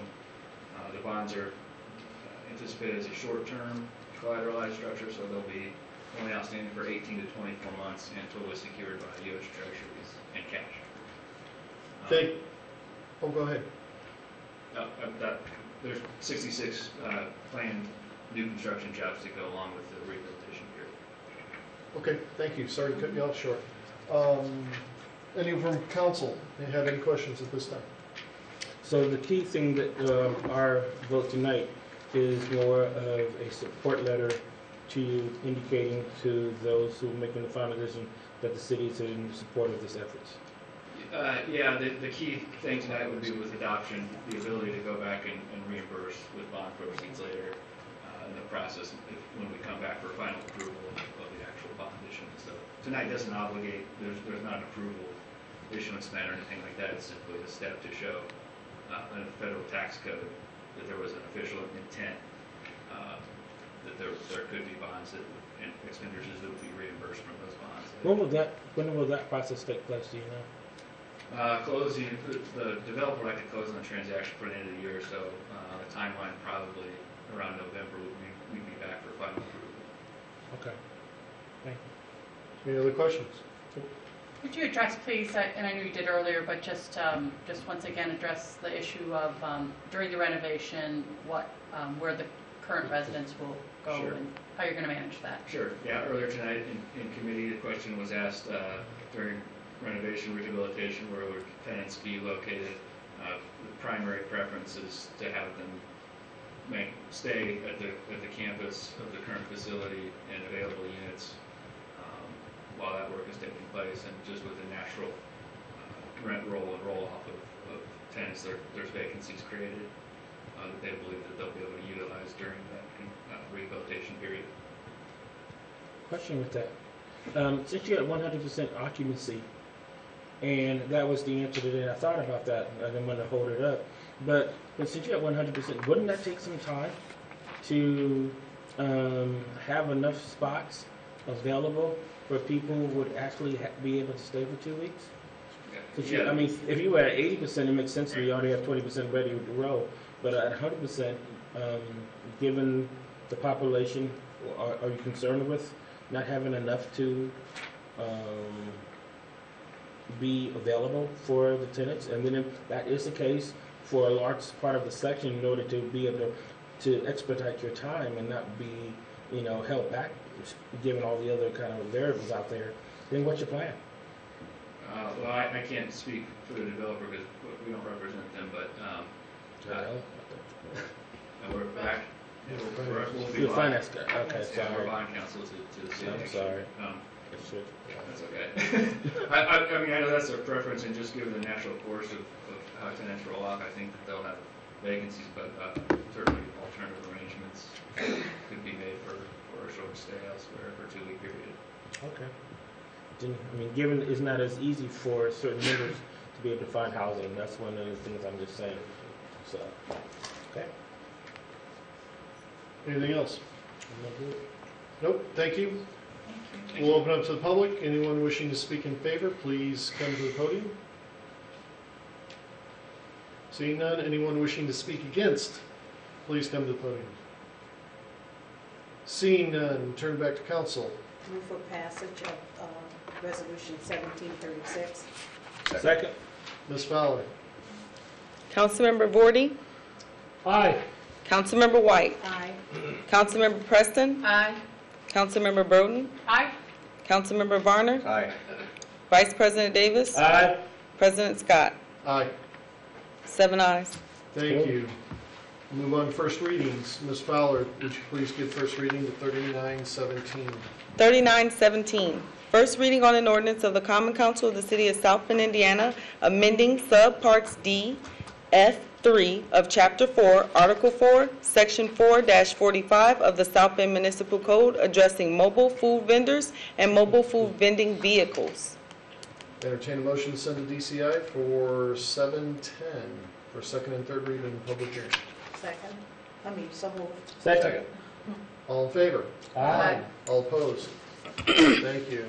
The bonds are anticipated as a short-term collateralized structure, so they'll be only outstanding for 18 to 24 months and totally secured by U.S. Treasuries and cash. Oh, go ahead. There's 66 planned new construction jobs to go along with the rehabilitation period. Okay, thank you. Sorry to cut you off short. Any from council? They have any questions at this time? So the key thing that our vote tonight is more of a support letter to you, indicating to those who are making the final decision that the city is in support of this effort. Yeah, the key thing tonight would be with adoption, the ability to go back and reimburse with bond proceeds later in the process when we come back for final approval of the actual bond issuance. So tonight doesn't obligate, there's not an approval issuance plan or anything like that. It's simply a step to show in the federal tax code that there was an official intent that there could be bonds and expenditures that would be reimbursed from those bonds. When will that process take place, do you know? Closing, the developer would like to close on the transaction for the end of the year, so the timeline probably around November we'd be back for final approval. Okay. Thank you. Any other questions? Could you address, please, and I know you did earlier, but just once again address the issue of during the renovation, where the current residents will go Sure. and how you're going to manage that? Sure. Yeah. Earlier tonight in committee, the question was asked during renovation rehabilitation, where would tenants be located? The primary preference is to have them stay at the campus of the current facility in available units while that work is taking place, and just with the natural rent roll and roll off of tenants, there's vacancies created that they believe that they'll be able to utilize during that rehabilitation period. Question with that. Since you had 100% occupancy, and that was the answer today, I thought about that. I didn't want to hold it up. But since you had 100%, wouldn't that take some time to have enough spots available for people who would actually be able to stay for 2 weeks? Yeah. I mean, if you were at 80%, it makes sense to me. You already have 20% ready to roll. But at 100%, given the population, are you concerned with not having enough to be available for the tenants? And then if that is the case for a large part of the section, in order to be able to expedite your time and not be, held back, given all the other kind of variables out there, then what's your plan? Well, I can't speak for the developer because we don't represent them, but we're back. We'll be finance guy. Okay, yeah, sorry. we're bond counsel to the city. I'm sorry. That's okay. I mean, I know that's their preference, and just given the natural course of how tenants roll off, I think that they'll have vacancies, but certainly alternative arrangements could be made for a short stay elsewhere for a 2-week period. Okay. I mean, given it's not as easy for certain members to be able to find housing, that's one of the things I'm just saying. So, okay. Anything else? Nope, thank you. We'll open up to the public. Anyone wishing to speak in favor, please come to the podium. Seeing none, anyone wishing to speak against, please come to the podium. Seeing none, turn back to council. Move for passage of Resolution 1736. Second. Ms. Fowler? Councilmember Vorty, Aye. Councilmember White, Aye. Councilmember Preston, Aye. Councilmember Broden, Aye. Councilmember Varner, Aye. Vice President Davis, Aye. President Scott. Aye. 7 ayes. Thank you. Move on to first readings. Ms. Fowler, would you please give first reading to 3917? 3917, first reading on an ordinance of the Common Council of the City of South Bend, Indiana, amending subparts D, F, 3 of Chapter 4, Article 4, Section 4-45 of the South Bend Municipal Code addressing mobile food vendors and mobile food vending vehicles. Entertain a motion to send to DCI for 710 for second and third reading and public hearing. Second. So moved. Second. All in favor? Aye. All opposed? Thank you.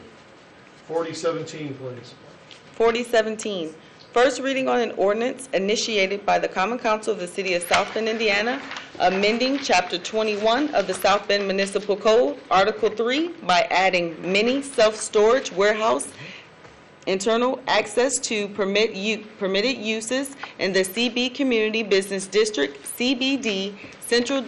4017, please. 4017, first reading on an ordinance initiated by the Common Council of the City of South Bend, Indiana, amending Chapter 21 of the South Bend Municipal Code, Article 3, by adding mini self-storage warehouse internal access to permitted uses in the CB Community Business District, CBD, Central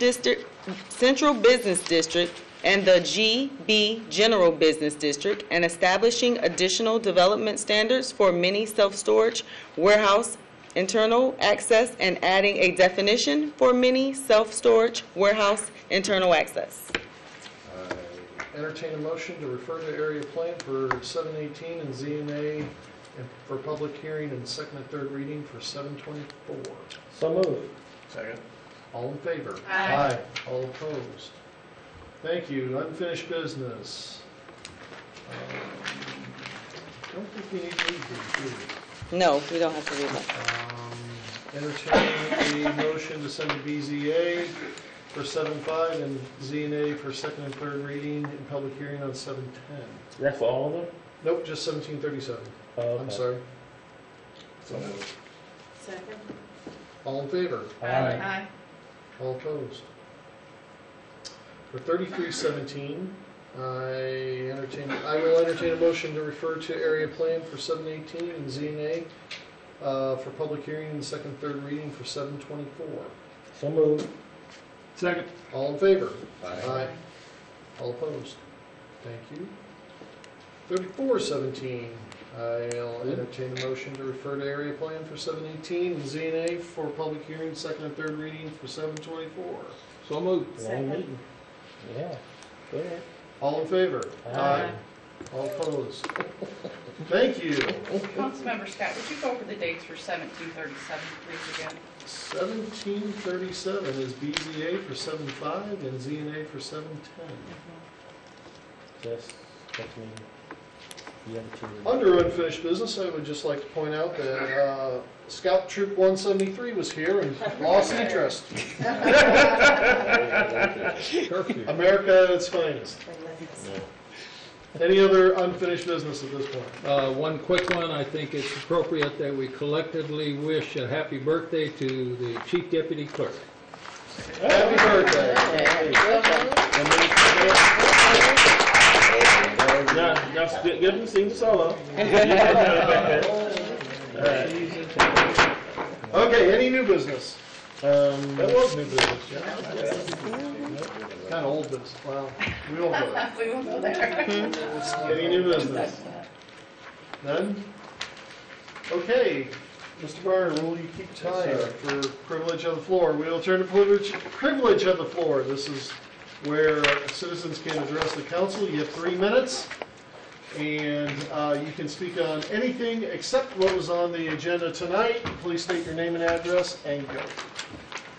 Business District, and the GB General Business District, and establishing additional development standards for mini self-storage warehouse internal access, and adding a definition for mini self-storage warehouse internal access. Entertain a motion to refer to area plan for 718 and ZNA and for public hearing and second and third reading for 724. So moved. Second. All in favor? Aye. All opposed? Thank you. Unfinished business. Don't think we need to read these, do we? No, we don't have to read that. Entertain a motion to send to BZA for 7.5 and ZNA for second and third reading and public hearing on 7.10. That's for all of them? Nope, just 1737. Oh, okay. I'm sorry. So moved. Second. All in favor? Aye. All opposed? For 3317, I will entertain a motion to refer to area plan for 718 and ZNA for public hearing and second, third reading for 724. So moved. Second. All in favor? Aye. All opposed? Thank you. 3417, I'll entertain a motion to refer to area plan for 718 and ZNA for public hearing, second and third reading for 724. So moved. Long Second. meeting. Yeah. Go ahead. All in favor? Aye. All opposed? Thank you. Councilmember Scott, would you go over the dates for 1737, please, again? 1737 is BZA for 7.5 and ZNA for 7.10. That's me. The other two. Under unfinished business, I would just like to point out that Scout Troop 173 was here and lost interest. America at its finest. Any other unfinished business at this point? One quick one, I think it's appropriate that we collectively wish a happy birthday to the Chief Deputy Clerk. Happy birthday. Now, give them sing solo. Okay, any new business? That was new business, yeah. Kind of old business. Wow. We won't go there. We won't go there. Any new business? None? Okay. Mr. Barner, will you keep time for privilege of the floor? We will turn to privilege of the floor. This is where citizens can address the council. You have 3 minutes, and you can speak on anything except what was on the agenda tonight. Please state your name and address and go.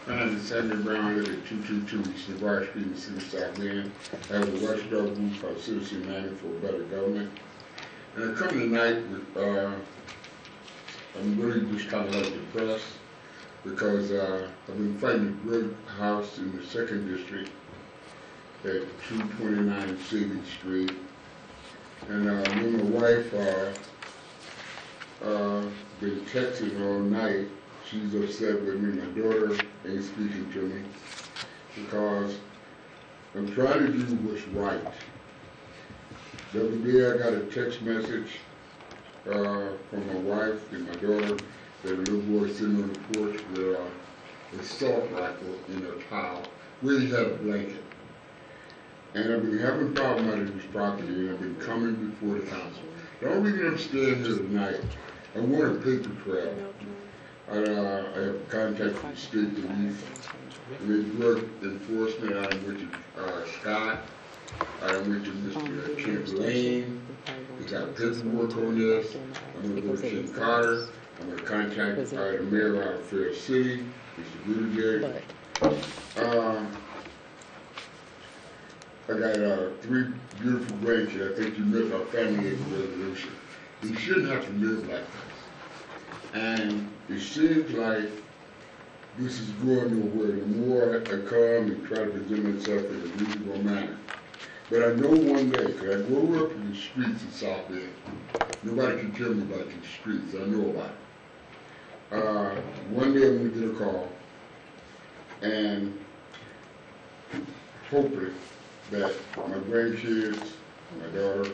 My name is Samuel Brown. I live at 222 Navarre Street in the city of South Bend. I have a watchdog group called Citizen United for Better Government. And I come tonight with, I'm really just kind of like depressed because I've been fighting a drug house in the 2nd District at 229 City Street. And me and my wife been texting all night. She's upset with me. My daughter ain't speaking to me because I'm trying to do what's right. The other day I got a text message from my wife and my daughter that a little boy sitting on the porch with a assault rifle in a towel where he had a blanket. And I've been having problems out of this property, and I've been coming before the council. The only reason I'm staying here tonight, I want a paper trail. I have contacted the state police, and the drug enforcement. I went to Scott. I went to Mr. Kent Lane. He got paperwork on this. I'm going to go to Ken Carter. I'm going to contact the mayor out of Fair City, Mr. Buttigieg. I got 3 beautiful grandkids. I think you met my family in the resolution. You shouldn't have to live like this. And it seems like this is going nowhere. The more I come and try to present myself in a reasonable manner. But I know one day, because I grew up in the streets in South Bend. Nobody can tell me about these streets. I know about it. One day I'm going to get a call, and hopefully that my grandkids, my daughter,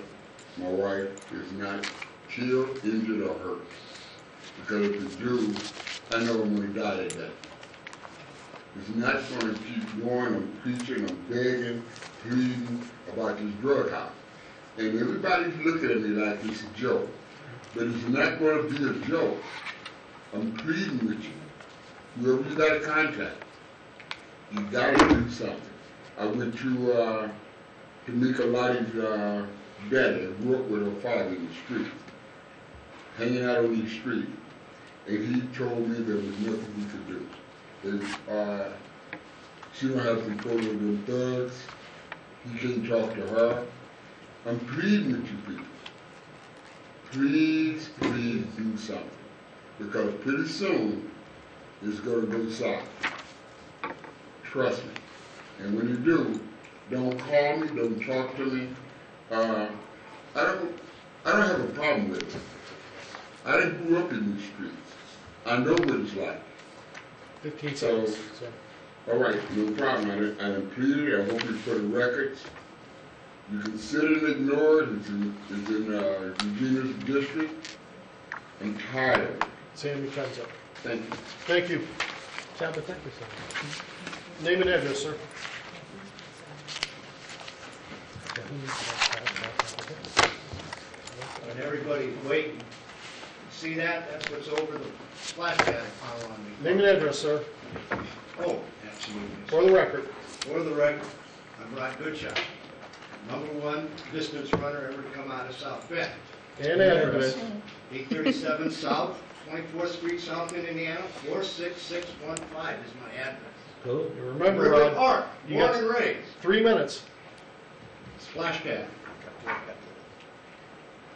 my wife is not killed, injured, or hurt. Because if they do, I know I'm going to die that day. It's not going to keep going. I'm preaching, I'm begging, pleading about this drug house. And everybody's looking at me like it's a joke. But it's not going to be a joke. I'm pleading with you. Whoever you got to contact, you got to do something. I went to Tamika Lottie's daddy. I grew up with her father in the street, hanging out on the street. And he told me there was nothing we could do. She don't have control of them thugs. He can't talk to her. I'm pleading with you people. Please, please do something. Because pretty soon, it's going to go south. Trust me. And when you do, don't call me, don't talk to me. I don't have a problem with it. I didn't grow up in these streets. I know what it's like. 15 so, seconds. All right, no problem. I done pleaded. I hope you for the records. You can sit and ignore it. It's in Regina's district. I'm tired of it. Sam, your time's up. Thank you. Thank you. Chapter, thank you, sir. Name and address, sir. And everybody's waiting. See that? That's what's over the splash pad pile on me. Name and address, sir. Oh, absolutely. For the record. For the record, I brought good shot. #1 distance runner ever to come out of South Bend. And address. 837 South, 24th Street, South Bend, Indiana, 46615 is my address. Cool. You remember, River Park, you born got and raised. 3 minutes. Splash pad.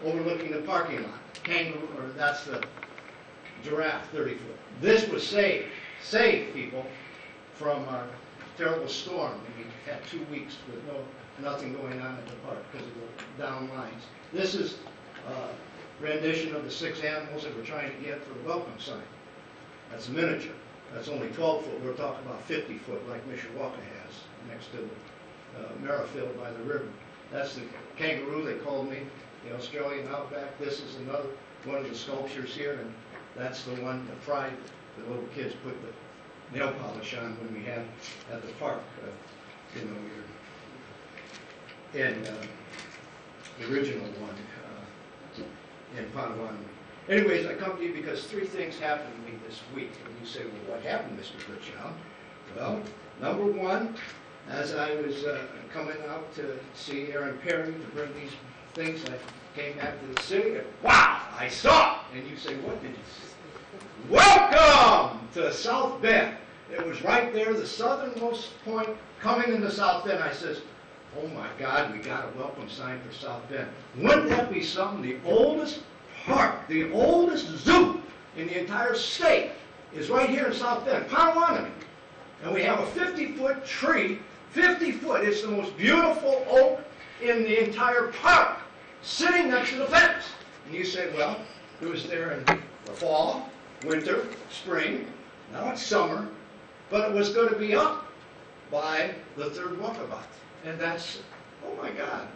Overlooking the parking lot. Kangaroo, or that's the giraffe, 30 foot. This was saved people from a terrible storm. We had 2 weeks with nothing going on at the park because of the down lines. This is a rendition of the 6 animals that we're trying to get for the welcome sign. That's a miniature. That's only 12 foot. We're talking about 50 foot like Michiana has next to Merrifield by the river. That's the kangaroo, they called me, the Australian outback. This is another one of the sculptures here, and that's the one, the pride the little kids put the nail polish on when we had at the park. And the original one in Potawatomi. Anyways, I come to you because 3 things happened to me this week. And you say, well, what happened, Mr. Goodchild? Well, #1, as I was coming out to see Aaron Perry to bring these things, I came back to the city and wow, I saw it! And you say, what did you see? Welcome to South Bend. It was right there, the southernmost point coming into South Bend. I says, oh my God, we got a welcome sign for South Bend. Wouldn't that be something? The oldest park, the oldest zoo in the entire state is right here in South Bend, Potawatomi. And we have a 50-foot tree, 50 foot. It's the most beautiful oak in the entire park, sitting next to the fence. And you say, well, it was there in the fall, winter, spring, now it's summer, but it was going to be up by the 3rd walkabout. And that's, oh my God.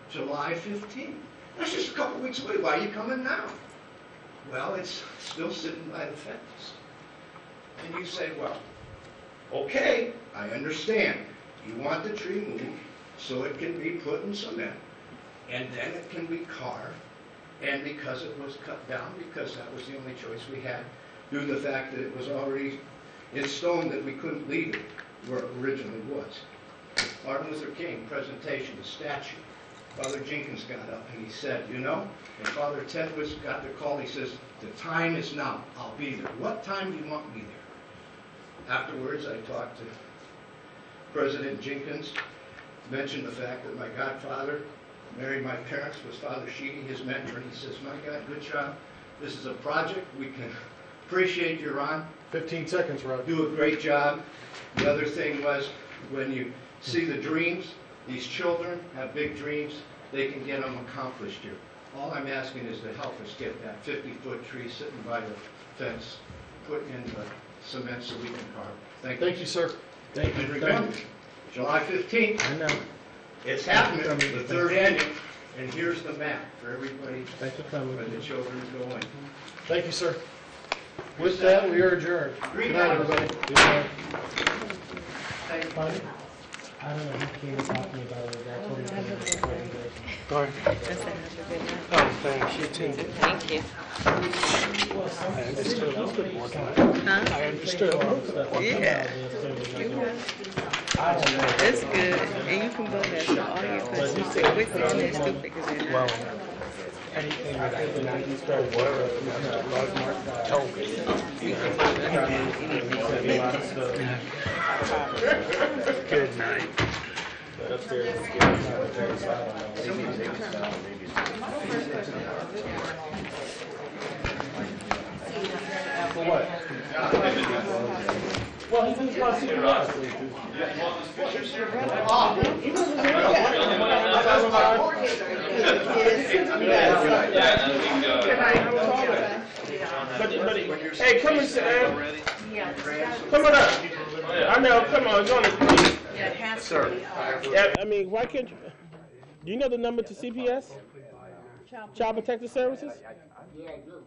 July 15th. That's just a couple weeks away. Why are you coming now? Well, it's still sitting by the fence. And you say, well, okay, I understand. You want the tree moved so it can be put in cement. And then it can be carved. And because it was cut down, because that was the only choice we had, due to the fact that it was already in stone that we couldn't leave it where it originally was. Martin Luther King presentation, the statue. Father Jenkins got up and he said, you know, when Father Ted got the call, he says, the time is now. I'll be there. What time do you want me there? Afterwards, I talked to President Jenkins, mentioned the fact that my godfather married my parents, was Father Sheedy, his mentor, and he says, my God, good job. This is a project we can appreciate you're on. 15 seconds, Rod. Do a great job. The other thing was, when you see the dreams, these children have big dreams, they can get them accomplished here. All I'm asking is to help us get that 50-foot tree sitting by the fence, put in the cement so we can carve. Thank you. Thank you, sir. Thank you. And remember, July 15th. I know. It's happening, the third annual, and here's the map for everybody Thanks for coming. where the children go in. Thank you, sir. With that, we are adjourned. Good night, everybody. Good night. I don't know, he came talking about it. I told him. Go ahead. Oh, thanks, you too. Thank you. I understood a little bit more tonight. I understood a little bit more. Yeah. That's good. And you can go there, so all your questions stay with me and they're stupid because they're Well, not. anything that I did not start whatever, Mr. Lodmark told me. Good night. For what? Well, he just wants to see the rest. But hey, come and sit down. Come on up. I know, come on, go on. Yes, sir. Yeah, I mean, why can't you? Do you know the number to CPS? Child Protective Services? Yeah, I do.